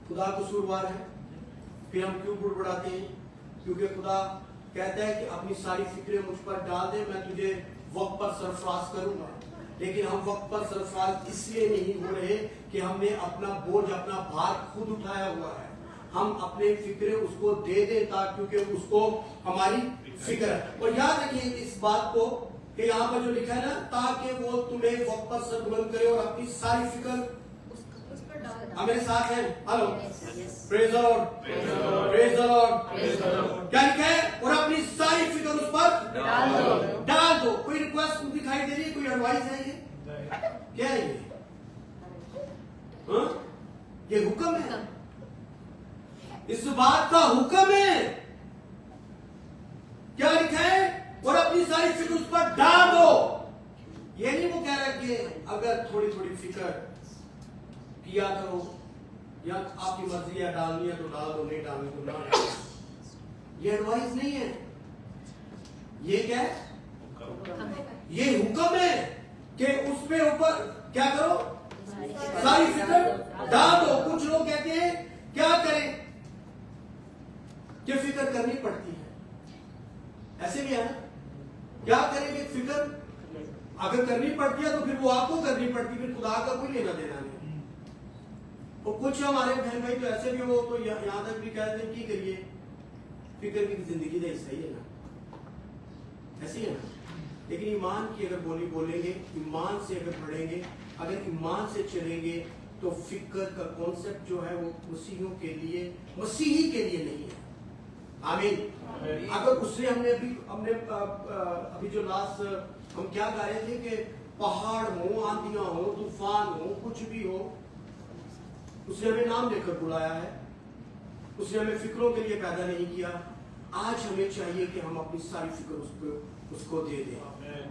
खुदा कसूरवार है। फिर हम क्यों बुड़बुड़ाते हैं? क्योंकि खुदा कहता है कि अपनी सारी फिक्रें मुझ पर डाल दे, मैं तुझे वक्त पर सरफराज करूंगा। लेकिन हम वक्त पर सरफराज इसलिए नहीं हो रहे कि हमने अपना बोझ, अपना भार खुद उठाया हुआ है। हम अपने फिक्रें उसको दे देता क्योंकि उसको हमारी फिक्र है। और याद रखिए इस बात को कि यहाँ पर जो लिखा है ना, ताकि वो तुम्हें वक्त पर सरबुलंद करे और अपनी सारी फिक्र उस पर डाल दो। हमारे साथ है। Hello, Yes. Praise the Lord, praise the Lord. क्या लिखा है? और अपनी सारी फिक्र उस पर डाल दो। कोई रिक्वेस्ट दिखाई दे रही है? कोई एडवाइस है? ये क्या है? ये हुक्म है, इस बात का हुक्म है। क्या लिखा है? और अपनी सारी फिक्र उस पर डाल दो। ये नहीं वो कह रहा कि अगर थोड़ी थोड़ी फिक्र किया करो, या आपकी मर्जी है डालनी है तो डाल दो, नहीं डालनी तो ना डालो। ये एडवाइस नहीं है, ये क्या है? ये हुक्म है कि उस पे ऊपर क्या करो? सारी फिक्र डाल दो। कुछ लोग कहते हैं क्या करें कि फिक्र करनी पड़ती है, ऐसे भी है ना? क्या करेंगे? फिक्र अगर करनी पड़ती है तो फिर वो आपको करनी पड़ती है, फिर खुदा का कोई लेना देना नहीं। और कुछ हमारे बहन भाई तो ऐसे भी हो तो यहां तक भी कहते हैं कि करिए, फिक्र की जिंदगी का हिस्सा ही है ना, ऐसे ही है ना। लेकिन ईमान की अगर बोली बोलेंगे, ईमान से अगर पढ़ेंगे, अगर ईमान से चलेंगे तो फिक्र का कॉन्सेप्ट जो है वो मसीहियों के लिए, मसीही के लिए नहीं है। आमीन। अगर उसने हमने अभी जो लास्ट हम क्या गा रहे थे कि पहाड़ हो, आंधियां हो, तूफान हो, कुछ भी हो, उसने हमें नाम लेकर बुलाया है, उसने हमें फिक्रों के लिए पैदा नहीं किया। आज हमें चाहिए कि हम अपनी सारी फिक्र उसको दे दें।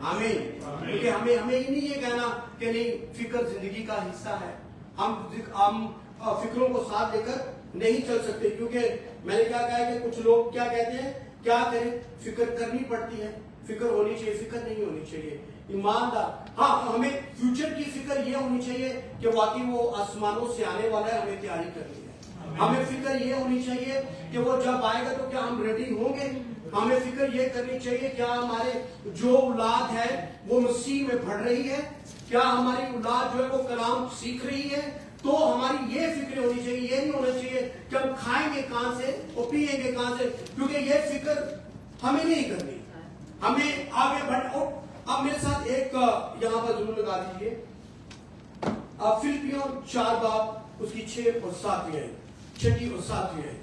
आमीन। क्योंकि हमें ही नहीं ये कहना कि नहीं फिक्र जिंदगी का हिस्सा है, हम फिक्रों को साथ लेकर नहीं चल सकते। क्योंकि मैंने क्या कहा कि कुछ लोग क्या कहते हैं, क्या करें, फिक्र करनी पड़ती है, फिक्र होनी चाहिए, फिक्र नहीं होनी चाहिए। ईमानदार, हाँ, हमें फ्यूचर की फिक्र ये होनी चाहिए कि वाकई वो आसमानों से आने वाला है, हमें तैयारी करनी है। हमें फिक्र ये होनी चाहिए कि वो जब आएगा तो क्या हम रेडी होंगे। हमें फिक्र ये करनी चाहिए क्या हमारे जो औलाद है वो मसीह में बढ़ रही है, क्या हमारी औलाद जो है वो कलाम सीख रही है। तो हमारी ये फिक्र होनी चाहिए। ये नहीं होना चाहिए कि हम खाएंगे कहां से और पिएंगे कहां से, क्योंकि ये फिक्र हमें नहीं करनी, हमें आगे बढ़। अब मेरे साथ एक यहां पर जरूर लगा दीजिए, फिलिपियों 4 बाब उसकी 6 और 7वीं आयत, 6 और 7वीं आयत।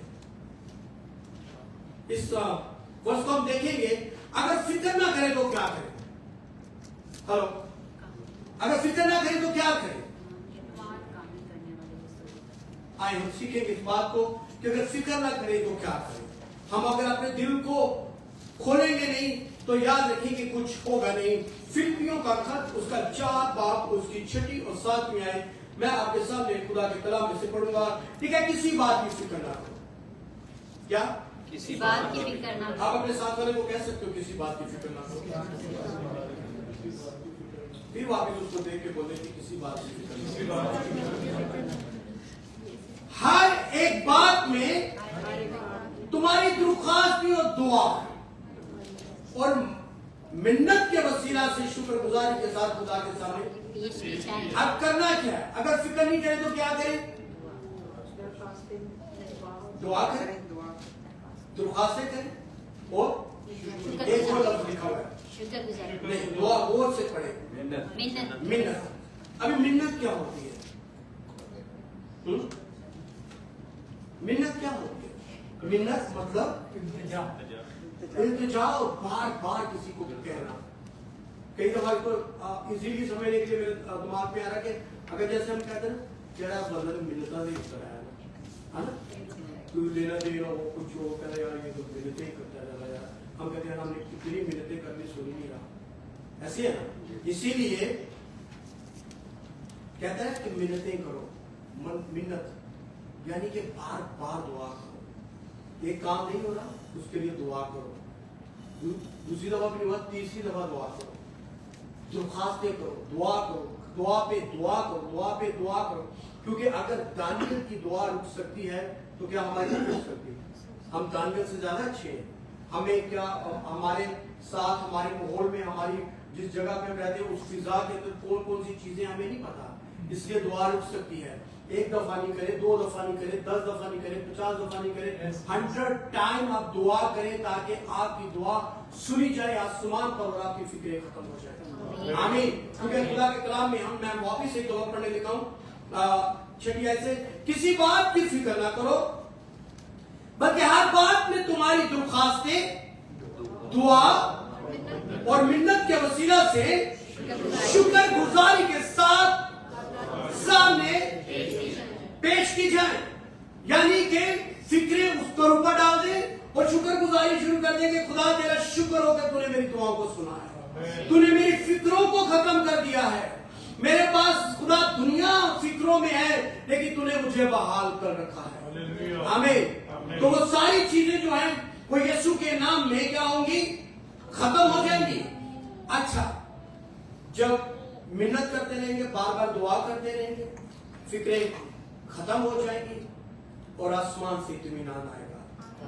इस वर्ष को हम देखेंगे। अगर फिक्र ना करें तो क्या करें? हेलो, अगर फिक्र ना करें तो क्या करें? आए हम सीखेंगे इस बात को कि अगर फिक्र ना करें तो क्या करें। हम अगर अपने दिल को खोलेंगे नहीं तो याद रखिए कुछ होगा नहीं। फिलिपियों का खत उसका 4 बाब उसकी 6 और 7वीं आयत मैं आपके सामने खुदा के कलाम में से पढ़ूंगा। ठीक है, किसी बात की फिक्र ना करो। क्या? किसी बात की फिक्र ना करो। आप अपने साथ वाले को कह सकते हो किसी बात की फिक्र ना करो। फिर वापिस उसको देख के बोले कि किसी बात की फिक्र ना करो। हर एक बात में तुम्हारी दरख्वास्ती और दुआ और मिन्नत के वसीला से शुक्रगुजारी के साथ खुदा के सामने अब करना क्या है? अगर फिक्र नहीं करें तो क्या करें? दुआ करें, दरख्वास्तें करें और एक और लफ्ज लिखा हुआ है शुक्रगुजारी नहीं, दुआ गौर से पढ़े। मिन्नत मिन्नत। अभी मिन्नत क्या होती है? मिन्नत क्या होती है? मिन्नत मतलब इल्तिजा और बार बार किसी को कहना। कई दफा तो इजीली समझने के लिए मेरे दिमाग में आ रहा कि अगर जैसे हम कहते हैं ना जरा बदल मिलता नहीं इस तरह है ना, तू लेना देना वो कुछ हो कहते यार ये तो मिलते ही करता रहा यार। हम कहते हैं हमने कितनी मिलते करनी सुन नहीं रहा, ऐसे है ना। इसीलिए कहता है कि मिन्नतें करो। मिन्नत यानी कि बार बार दुआ करो। एक काम नहीं हो रहा उसके लिए दुआ करो, दूसरी दफा भी नहीं हुआ, तीसरी दफा दुआ करो, दरख्वास्तें करो, दुआ करो, दुआ पे दुआ करो, दुआ पे दुआ करो। क्योंकि अगर दानियल की दुआ रुक सकती है तो क्या हमारी रुक सकती है? हम दानियल से ज्यादा अच्छे हैं। हमें क्या हमारे साथ हमारे माहौल में हमारी जिस जगह पे हम रहते हैं उस फिजा के अंदर कौन कौन सी चीजें हमें नहीं पता, इसलिए दुआ रुक सकती है। 1 दफा नहीं करे, 2 दफा नहीं करे, 10 दफा नहीं करे, 50 दफा नहीं करे, 100 टाइम आप दुआ करें ताकि आपकी दुआ सुनी जाए आसमान पर और आपकी फिक्रें खत्म हो जाए। आमीन। क्योंकि खुदा के कलाम में मैं वापिस एक दफा पढ़ने लिखा हूँ 6 आयत से, किसी बात की फिक्र ना करो बल्कि हर बात में तुम्हारी दरख्वास्तें दुआ और मिन्नत के वसीला से शुक्रगुजारी के साथ सामने पेश की जाए। यानी कि फिक्रें उस पर ऊपर डाल दे और शुक्रगुजारी शुरू कर देंगे। खुदा तेरा शुक्र हो कि तूने मेरी दुआओं को सुना है, तूने मेरी फिक्रों को खत्म कर दिया है। मेरे पास खुदा दुनिया फिक्रों में है लेकिन तूने मुझे बहाल कर रखा है। आमीन। तो वो सारी चीजें जो हैं वो यीशु के नाम में क्या होंगी? खत्म हो जाएंगी। अच्छा, जब मिन्नत करते रहेंगे, बार बार दुआ करते रहेंगे, फिक्रें खत्म हो जाएंगी और आसमान से इत्मीनान आएगा।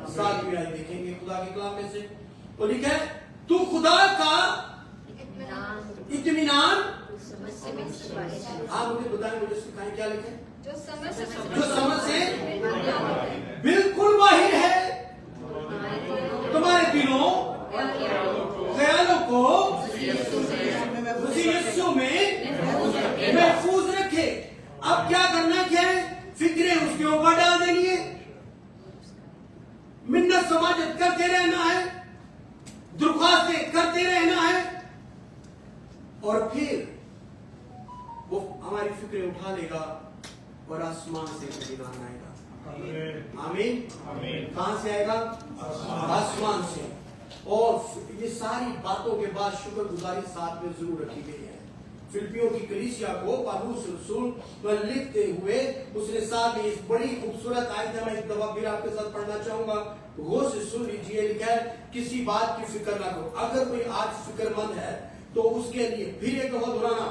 7वीं आयत देखेंगे खुदा के कलाम में से, तो लिखा है तू खुदा का इत्मीनान। आप मुझे बताएं, मुझे सिखाएं क्या लिखे? जो समझ से बिल्कुल वाहिर है तुम्हारे दिलों ख्यालों को उसी यीशु में महफूज रखे। अब क्या करना क्या है? फिक्रें उसके ऊपर डाल देनी है, मिन्नत समाजत करते रहना है, दरख्वास्तें करते रहना है और फिर वो हमारी फिक्रें उठा लेगा और आसमान से इत्मीनान आएगा। आमीन। कहां से आएगा? आसमान से। और ये सारी बातों के बाद शुक्रगुजारी साथ में जरूर रखी गई है। फिलिपियों की कलीसिया को पौलुस रसूल लिखते हुए उसने साथ में इस बड़ी खूबसूरत आयत मैं एक दफा फिर आपके साथ पढ़ना चाहूंगा, गौर से सुन लीजिए। लिखा है किसी बात की फिक्र ना करो। अगर कोई आज फिक्रमंद है तो उसके लिए फिर एक दफा दोहराना,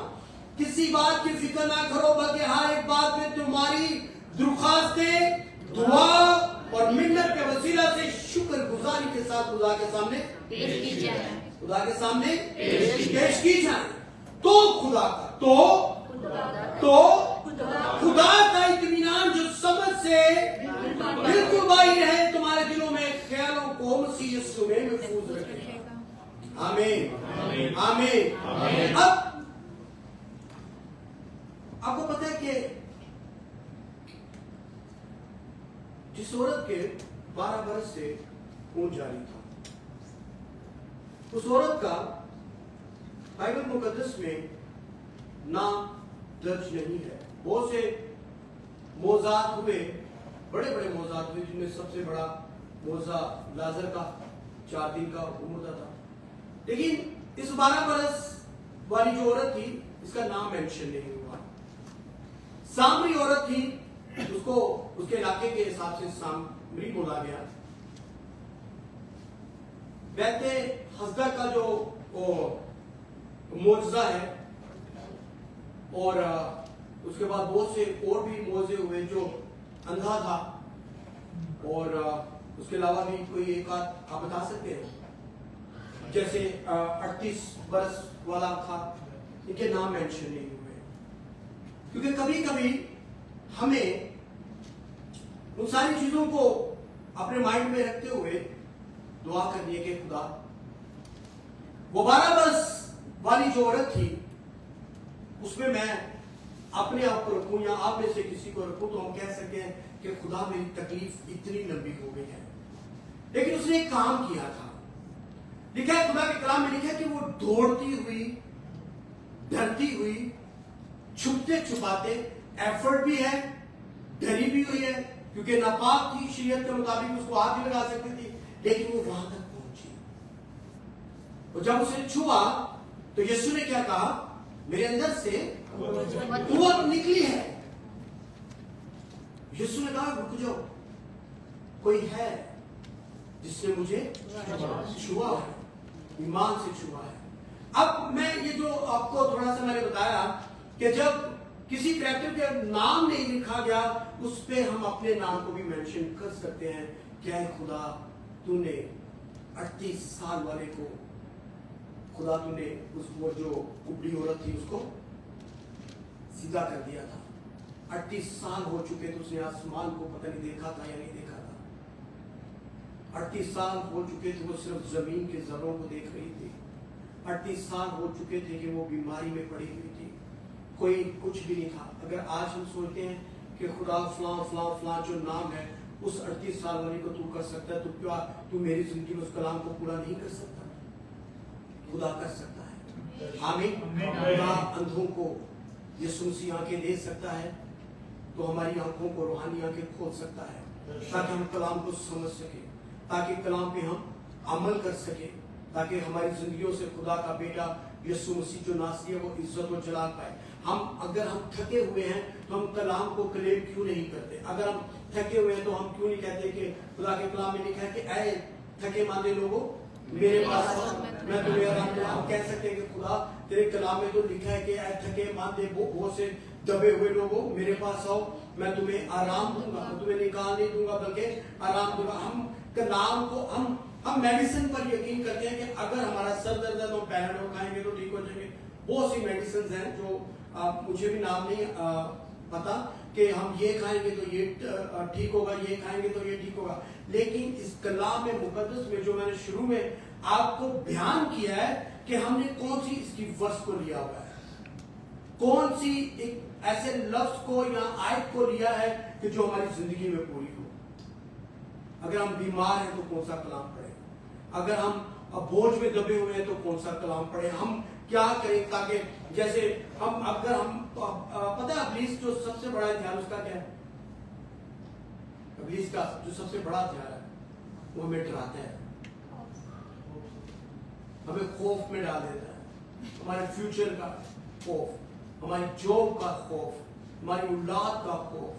किसी बात की फिक्र ना करो बल्कि हर एक बात में तुम्हारी दरख्वास्तें दुआ और मिन्नत के वसीला से शुक्रगुजारी के साथ खुदा के सामने पेश की जाए। खुदा के सामने पेश की जाए तो खुदा का इत्मीनान जो समझ से बिल्कुल बाहर है तुम्हारे दिलों में ख्यालों को मसीह यीशु में महफूज रखेगा। आमीन। आमीन। अब आपको पता है कि इस औरत के 12 बरस से खून जारी था। उस औरत का बाइबल मुकद्दस में नाम दर्ज नहीं है। बहुत से मौजात हुए, बड़े बड़े मौजात हुए, जिनमें सबसे बड़ा मौजा लाजर का 4 दिन का उम्र था। लेकिन इस 12 बरस वाली जो औरत थी, इसका नाम मेंशन नहीं हुआ। सामरी औरत थी, उसको उसके इलाके के हिसाब से सामरी बोला गया। बैते हस्दा का जो मौजज़ा है, और उसके बाद बहुत से और भी मौजे हुए। जो अंधा था, और उसके अलावा भी कोई एक आध आप बता सकते हैं? जैसे 38 बरस वाला था, इनके नाम मेंशन नहीं हुए। क्योंकि कभी कभी हमें उन सारी चीजों को अपने माइंड में रखते हुए दुआ करनी है कि खुदा, वो 12 बरस वाली जो औरत थी, उसमें मैं अपने आप को रखूं या आप में से किसी को रखूं, तो हम कह सकते हैं कि खुदा मेरी तकलीफ इतनी लंबी हो गई है। लेकिन उसने एक काम किया था। लिखा है, खुदा के कलाम में लिखा है कि वो दौड़ती हुई, डरती हुई, छुपते छुपाते, एफर्ट भी है, डरी भी हुई है, क्योंकि नापाक थी, शरीयत के मुताबिक उसको हाथ भी लगा सकती थी, लेकिन वो वहां तक पहुंची। और जब उसे छुआ तो यीशु ने क्या कहा? मेरे अंदर से कुव्वत निकली है। यीशु ने कहा, रुक जाओ, कोई है जिसने मुझे छुआ है, ईमान से छुआ है। अब मैं ये जो आपको थोड़ा सा मैंने बताया कि जब किसी कैरेक्टर का नाम नहीं लिखा गया, उस पे हम अपने नाम को भी मेंशन कर सकते हैं। क्या है खुदा, तूने 38 साल वाले को, खुदा तूने उस वो जो कुबड़ी औरत थी उसको सीधा कर दिया था। 38 साल हो चुके थे, उसने आसमान को पता नहीं देखा था या नहीं देखा था। 38 साल हो चुके थे, वो सिर्फ जमीन के जरों को देख रही थी। 38 साल हो चुके थे कि वो बीमारी में पड़ी हुई थी, कोई कुछ भी नहीं था। अगर आज हम सोचते हैं कि खुदा फलां फलां फलां जो नाम है उस 38 साल वाली को तू कर सकता है, तो क्या तू मेरी जिंदगी में उस कलाम को पूरा नहीं कर सकता? खुदा कर सकता है। आमीन। खुदा अंधों को यीशु मसीह आंखें दे सकता है, तो हमारी आंखों को रूहानी आंखें खोल सकता है, ताकि हम कलाम को समझ सके, ताकि कलाम पे हम अमल कर सके, ताकि हमारी जिंदगियों से खुदा का बेटा यीशु मसीह जो नासरी है वो इज्जत और जलाल पाए। अगर हम थके हुए हैं तो हम कलाम को क्लेम क्यों नहीं करते? अगर हम थके हुए हैं तो हम क्यों नहीं कहते कि खुदा के कलाम में लिखा है कि ऐ थके मांदे लोगों मेरे पास आओ, मैं तुम्हें आराम दूंगा। हम कह सकते हैं कि खुदा तेरे कलाम में तो लिखा है कि ऐ थके मांदे बहुत से दबे हुए लोगों मेरे पास आओ, मैं तुम्हें आराम दूंगा, मैं तुम्हें निकाल नहीं दूंगा बल्कि आराम दूंगा। हम कलाम को हम मेडिसिन पर यकीन करते हैं कि अगर हमारा सर दर्द है तो हम पैराडोल खाएंगे तो ठीक हो जाएंगे। बहुत सी मेडिसिन हैं जो मुझे भी नाम नहीं पता कि हम ये खाएंगे तो ये ठीक होगा, ये खाएंगे तो ये ठीक होगा। लेकिन इस कलाम में मुकद्दस में जो मैंने शुरू में आपको बयान किया है कि हमने कौन सी इसकी वर्ष को लिया हुआ है, कौन सी एक ऐसे लफ्ज को या आयत को लिया है कि जो हमारी जिंदगी में पूरी हो। अगर हम बीमार हैं तो कौन सा कलाम पढ़े, अगर हम बोझ में दबे हुए हैं तो कौन सा कलाम पढ़े, हम क्या करें ताकि जैसे हम अगर हम पता है इब्लीस जो सबसे बड़ा हथियार उसका क्या है? इब्लीस का जो सबसे बड़ा हथियार है वो हमें डराता है, हमें खौफ में डाल देता है। हमारे फ्यूचर का खौफ, हमारी जॉब का खौफ, हमारी औलाद का खौफ,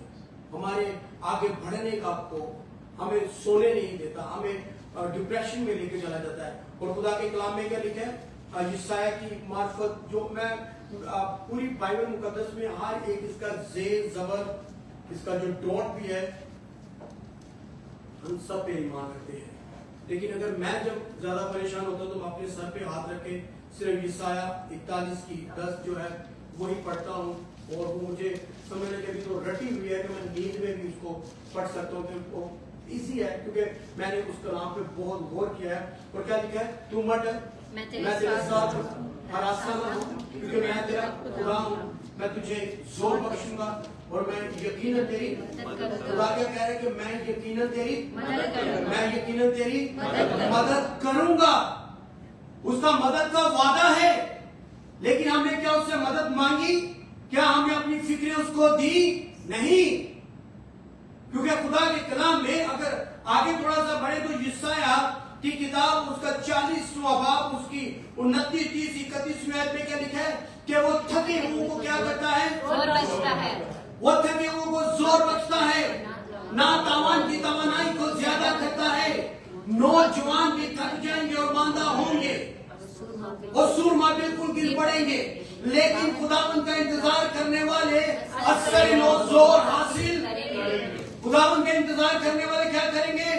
हमारे आगे बढ़ने का खौफ, हमें सोने नहीं देता, हमें डिप्रेशन में लेके चला जाता है। और खुदा के कलाम में क्या लिखा है? यशायाह की मार्फत, जो मैं पूरी बाइबल मुकद्दस में हर एक इसका जेर जबर, इसका जो डॉट भी है, हम सब पे ईमान रखते हैं। लेकिन अगर मैं जब ज्यादा परेशान होता तो मैं अपने सर पे हाथ रख के सिर्फ यशायाह 41 की 10 जो है वही पढ़ता हूँ, और वो मुझे समझ लगे अभी तो रटी हुई है कि मैं नींद में भी उसको पढ़ सकता हूँ। फिर वो इजी है क्योंकि मैंने उस कलाम पे बहुत गौर किया है। और क्या लिखा है? तू मत, मैं तेरे साथ हर आसान हूँ, क्योंकि मैं तेरा खुदा मैं तुझे जोर बख्शूंगा और मैं यकीनन तेरी खुदा क्या कह रहे हैं कि मैं यकीनन तेरी मैं यकीनन तेरी मदद करूंगा। उसका मदद का वादा है, लेकिन हमने क्या उससे मदद मांगी? क्या हमने अपनी फिक्रें उसको दी? नहीं, क्योंकि खुदा के कलाम में अगर आगे थोड़ा सा बढ़े तो यशायाह की किताब उसका 40वां बाब उसकी 29, 30, 31वें आयत में क्या लिखा है कि वो थके हुओं को क्या करता है? जोर बचता है। वो थके हुओं को जोर बचता है, ना तावान की तवानाई को ज्यादा करता है। नौजवान भी थक जाएंगे और मांदा होंगे और सूरमा बिल्कुल गिर पड़ेंगे, लेकिन खुदावन का इंतजार करने वाले असर नो जोर हासिल। खुदावन का इंतजार करने वाले क्या करेंगे?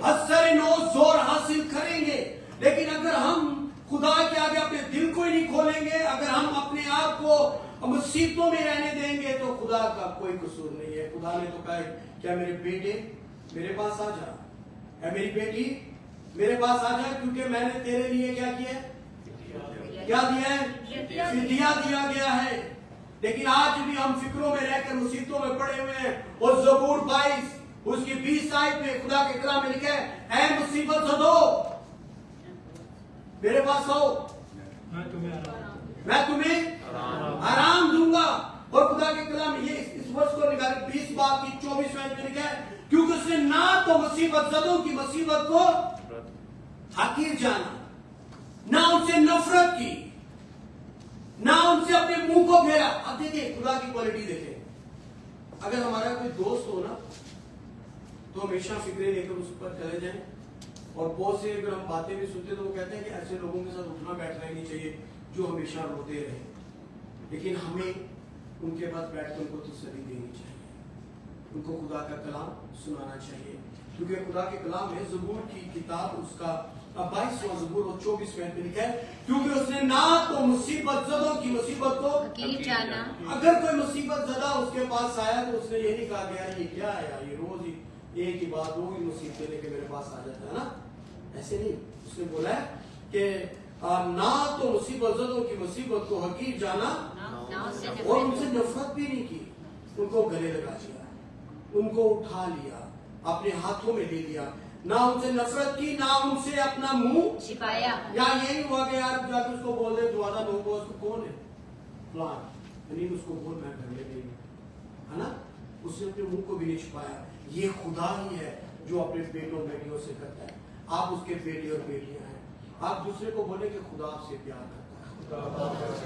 असर नो जोर हासिल करेंगे। लेकिन अगर हम खुदा के आगे अपने दिल को ही नहीं खोलेंगे, अगर हम अपने आप को मुसीबतों में रहने देंगे, तो खुदा का कोई कसूर नहीं है। खुदा ने तो कहा क्या मेरे बेटे मेरे पास आ जा, है मेरी बेटी मेरे पास आ जा, क्योंकि मैंने तेरे लिए क्या किया? क्या दिया है? फिदिया दिया गया है। लेकिन आज भी हम फिक्रों में रहकर मुसीबतों में पड़े हुए हैं। और ज़बूर 22 उसकी 20 आयत में खुदा के कलाम में लिखा है, ऐ मुसीबत ज़दो मेरे पास आओ, मैं तुम्हें आराम दूंगा। और खुदा के कलाम ये इस वर्ष को निकाल 20 बाब की 24वें आयत में लिखा है, क्योंकि उसने ना तो मुसीबत ज़दों की मुसीबत को हकीर जाना, ना उनसे नफरत की, ना उनसे अपने मुंह को फेरा। अब देखिए खुदा की क्वालिटी देखें। अगर हमारा कोई दोस्त हो ना, तो हमेशा फिक्रे लेकर उस पर चले जाएं। और बहुत से अगर हम बातें भी सुनते तो वो कहते हैं कि ऐसे लोगों के साथ उठना बैठना ही नहीं चाहिए जो हमेशा रोते रहे। लेकिन हमें उनके पास बैठकर उनको तसल्ली देनी चाहिए, उनको खुदा का कलाम सुनाना चाहिए, क्योंकि खुदा के कलाम में ज़बूर की किताब उसका 22वां ज़बूर और 24वें आयत में लिखा है, क्योंकि उसने ना तो मुसीबत ज़दों की मुसीबत को हकीर जाना। अगर कोई मुसीबत ज़दा उसके पास आया तो उसने ये नहीं कहा कि यार ये क्या है, यार ये रोज ही एक ही बात, दो ही मुसीबतें लेके मेरे पास आ जाता है ना, ऐसे नहीं। उसने बोला है कि ना तो मुसीबत ज़दों की मुसीबत को हकीर जाना और उनसे नफरत भी नहीं की, उनको गले लगा लिया, उनको उठा लिया, अपने हाथों में ले लिया, ना उनसे नफरत की, ना उनसे अपना मुंह छिपाया। या ये नहीं हुआ कि यार जाकर उसको बोल दे दुआदा लोगों को उसको कौन है प्लान, नहीं उसको बोल मैं घर में नहीं, है ना। उसने अपने मुंह को भी नहीं छुपाया। ये खुदा ही है जो अपने बेटों बेटियों से करता है। आप उसके बेटे और बेटियां हैं, आप दूसरे को बोले कि खुदा आपसे प्यार करता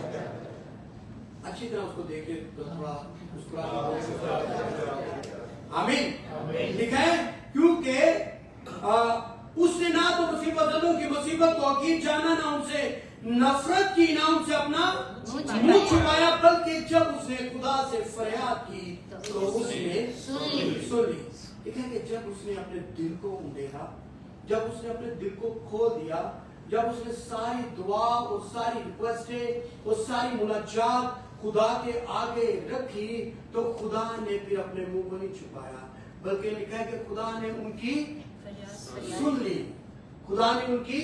है। अच्छी तरह उसको देखे तो थोड़ा मुस्कुरा। आमीन। लिखा है क्योंकि उसने ना तो मुसीबत ज़दों की मुसीबत को हकीर जाना, ना उनसे नफरत की, ना उनसे अपना मुंह छुपाया, बल्कि जब उसने खुदा से फरियाद की तो उसने सुन ली। लिखा है कि जब उसने अपने दिल को उंडेला, जब उसने अपने दिल को खोल दिया, जब उसने सारी दुआ और सारी रिक्वेस्टें और सारी मुनाजात खुदा के आगे रखी, तो खुदा ने फिर अपने मुंह को नहीं छुपाया, बल्कि लिखा है कि खुदा ने उनकी सुन ली। खुदा ने उनकी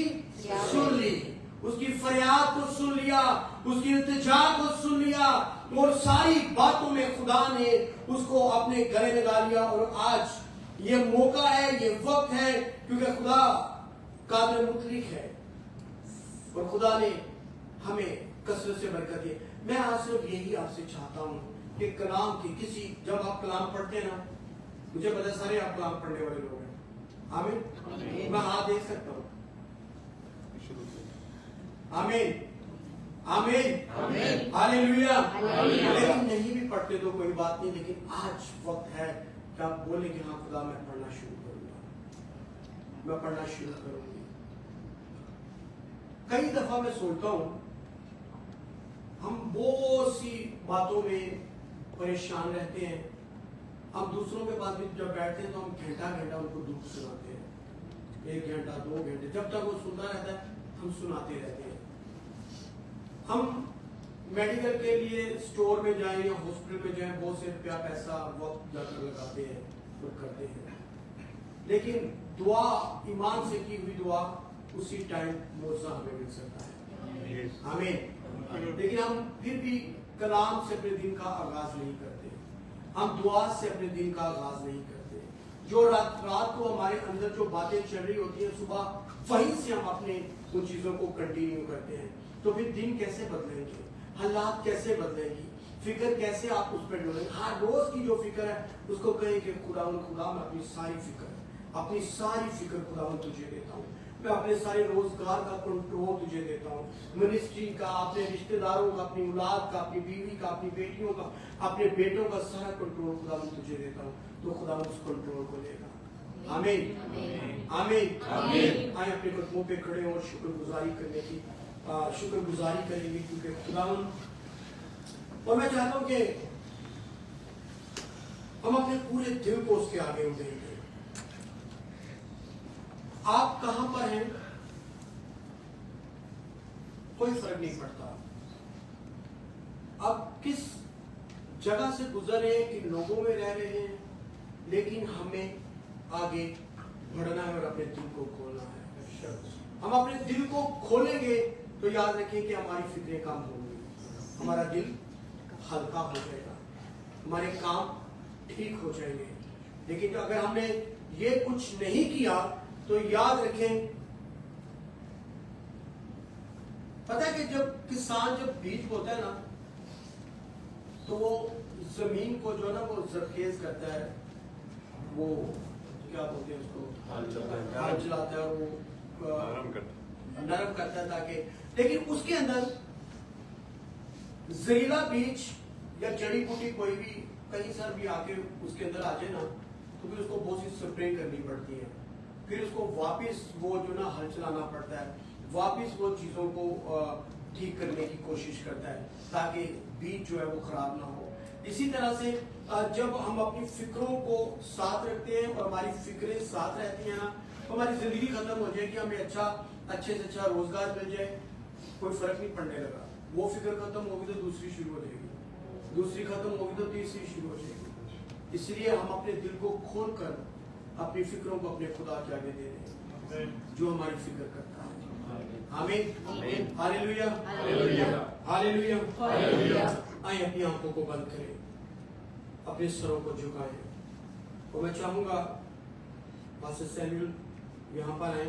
सुन ली, उसकी फरियाद को सुन लिया, उसकी इल्तिजा को सुन लिया, और सारी बातों में खुदा ने उसको अपने गले लगा लिया। और आज ये मौका है, ये वक्त है, क्योंकि खुदा कादिर मुतलिक है और खुदा ने हमें कसरत से बरकत दी। मैं आज सिर्फ यही आपसे चाहता हूं कि कलाम की किसी, जब आप कलाम पढ़ते हैं ना, मुझे पता सारे आप कलाम पढ़ने वाले लोग हैं। आमीन। मैं हाथ देख सकता हूं। आमीन आमीन हालेलुया। लेकिन नहीं भी पढ़ते तो कोई बात नहीं, लेकिन आज वक्त है कि आप बोले कि हाँ खुदा मैं पढ़ना शुरू करूंगा, मैं पढ़ना शुरू करूंगी। कई दफा मैं सोचता हूं हम बहुत सी बातों में परेशान रहते हैं। हम दूसरों के पास भी जब बैठते हैं तो हम घंटा घंटा उनको दुख सुनाते हैं, 1 घंटा 2 घंटे, जब तक वो सुनता रहता है हम सुनाते रहते हैं। हम मेडिकल के लिए स्टोर में जाएं या हॉस्पिटल में जाएं, बहुत से रुपया पैसा वक्त जाकर लगाते हैं और करते हैं, लेकिन दुआ, ईमान से की हुई दुआ, उसी टाइम मौजा हमें मिल सकता है। आमीन। लेकिन हम फिर भी कलाम से अपने दिन का आगाज नहीं करते, हम दुआ से अपने दिन का आगाज नहीं करते। जो रात को हमारे अंदर जो बातें चल रही होती है, सुबह वहीं से हम अपने उन चीजों को कंटिन्यू करते हैं। तो फिर दिन कैसे बदलेंगे, हालात कैसे बदलेंगी, फिक्र कैसे आप उस पर डोलेंगे। हाँ, रोज की जो फिक्र है उसको कहें कि खुदा मैं अपनी सारी फिक्र खुदा तुझे देता हूँ। मैं अपने सारे रोजगार का कंट्रोल तुझे देता हूँ, मिनिस्ट्री का, अपने रिश्तेदारों का, अपनी औलाद का, अपनी बीवी का, अपनी बेटियों का, अपने बेटों का सारा कंट्रोल खुदा तुझे देता हूँ। तो खुदा उस कंट्रोल को लेगा। आमीन आमीन आमीन। आए अपने कदमों पे खड़े और शुक्रगुजारी करेंगे क्योंकि खुदा। और मैं चाहता हूँ कि हम अपने पूरे दिल को उसके आगे उठेंगे। आप कहां पर हैं कोई फर्क नहीं पड़ता, आप किस जगह से गुजर रहे हैं, किन लोगों में रह रहे हैं, लेकिन हमें आगे बढ़ना है और अपने दिल को खोलना है। हम अपने दिल को खोलेंगे तो याद रखें कि हमारी फिक्रें कम होंगी, हमारा दिल हल्का हो जाएगा, हमारे काम ठीक हो जाएंगे। लेकिन अगर हमने ये कुछ नहीं किया तो याद रखें, पता है कि जब किसान बीज बोता है ना, तो वो जमीन को जो है ना वो जरखेज करता है, वो क्या बोलते हैं उसको, हाल चलाता है, वो नरम करता है ताकि, लेकिन उसके अंदर जहरीला बीज या जड़ी बूटी कोई भी कहीं सर भी आके उसके अंदर आ जाए ना, तो फिर उसको बहुत सी स्प्रे करनी पड़ती है, फिर उसको वापस वो जो ना हल चलाना पड़ता है, वापस वो चीज़ों को ठीक करने की कोशिश करता है ताकि बीज जो है वो खराब ना हो। इसी तरह से जब हम अपनी फिक्रों को साथ रखते हैं और हमारी फिक्रें साथ रहती हैं ना, तो हमारी जिंदगी खत्म हो जाएगी, हमें अच्छे से अच्छा रोजगार मिल जाए, कोई फर्क नहीं पड़ने लगा। वो फिक्र खत्म होगी तो दूसरी शुरू हो जाएगी, दूसरी खत्म होगी तो तीसरी शुरू हो जाएगी। इसलिए हम अपने दिल को खोल कर अपनी फिक्रों को अपने खुदा के आगे दे दें जो हमारी फिक्र करता है। आमीन हालेलुया हालेलुया। आइए अपनी आंखों को बंद करें, अपने सरों को झुकाएं। और मैं चाहूंगा पास्टर सैमुअल यहाँ पर आए।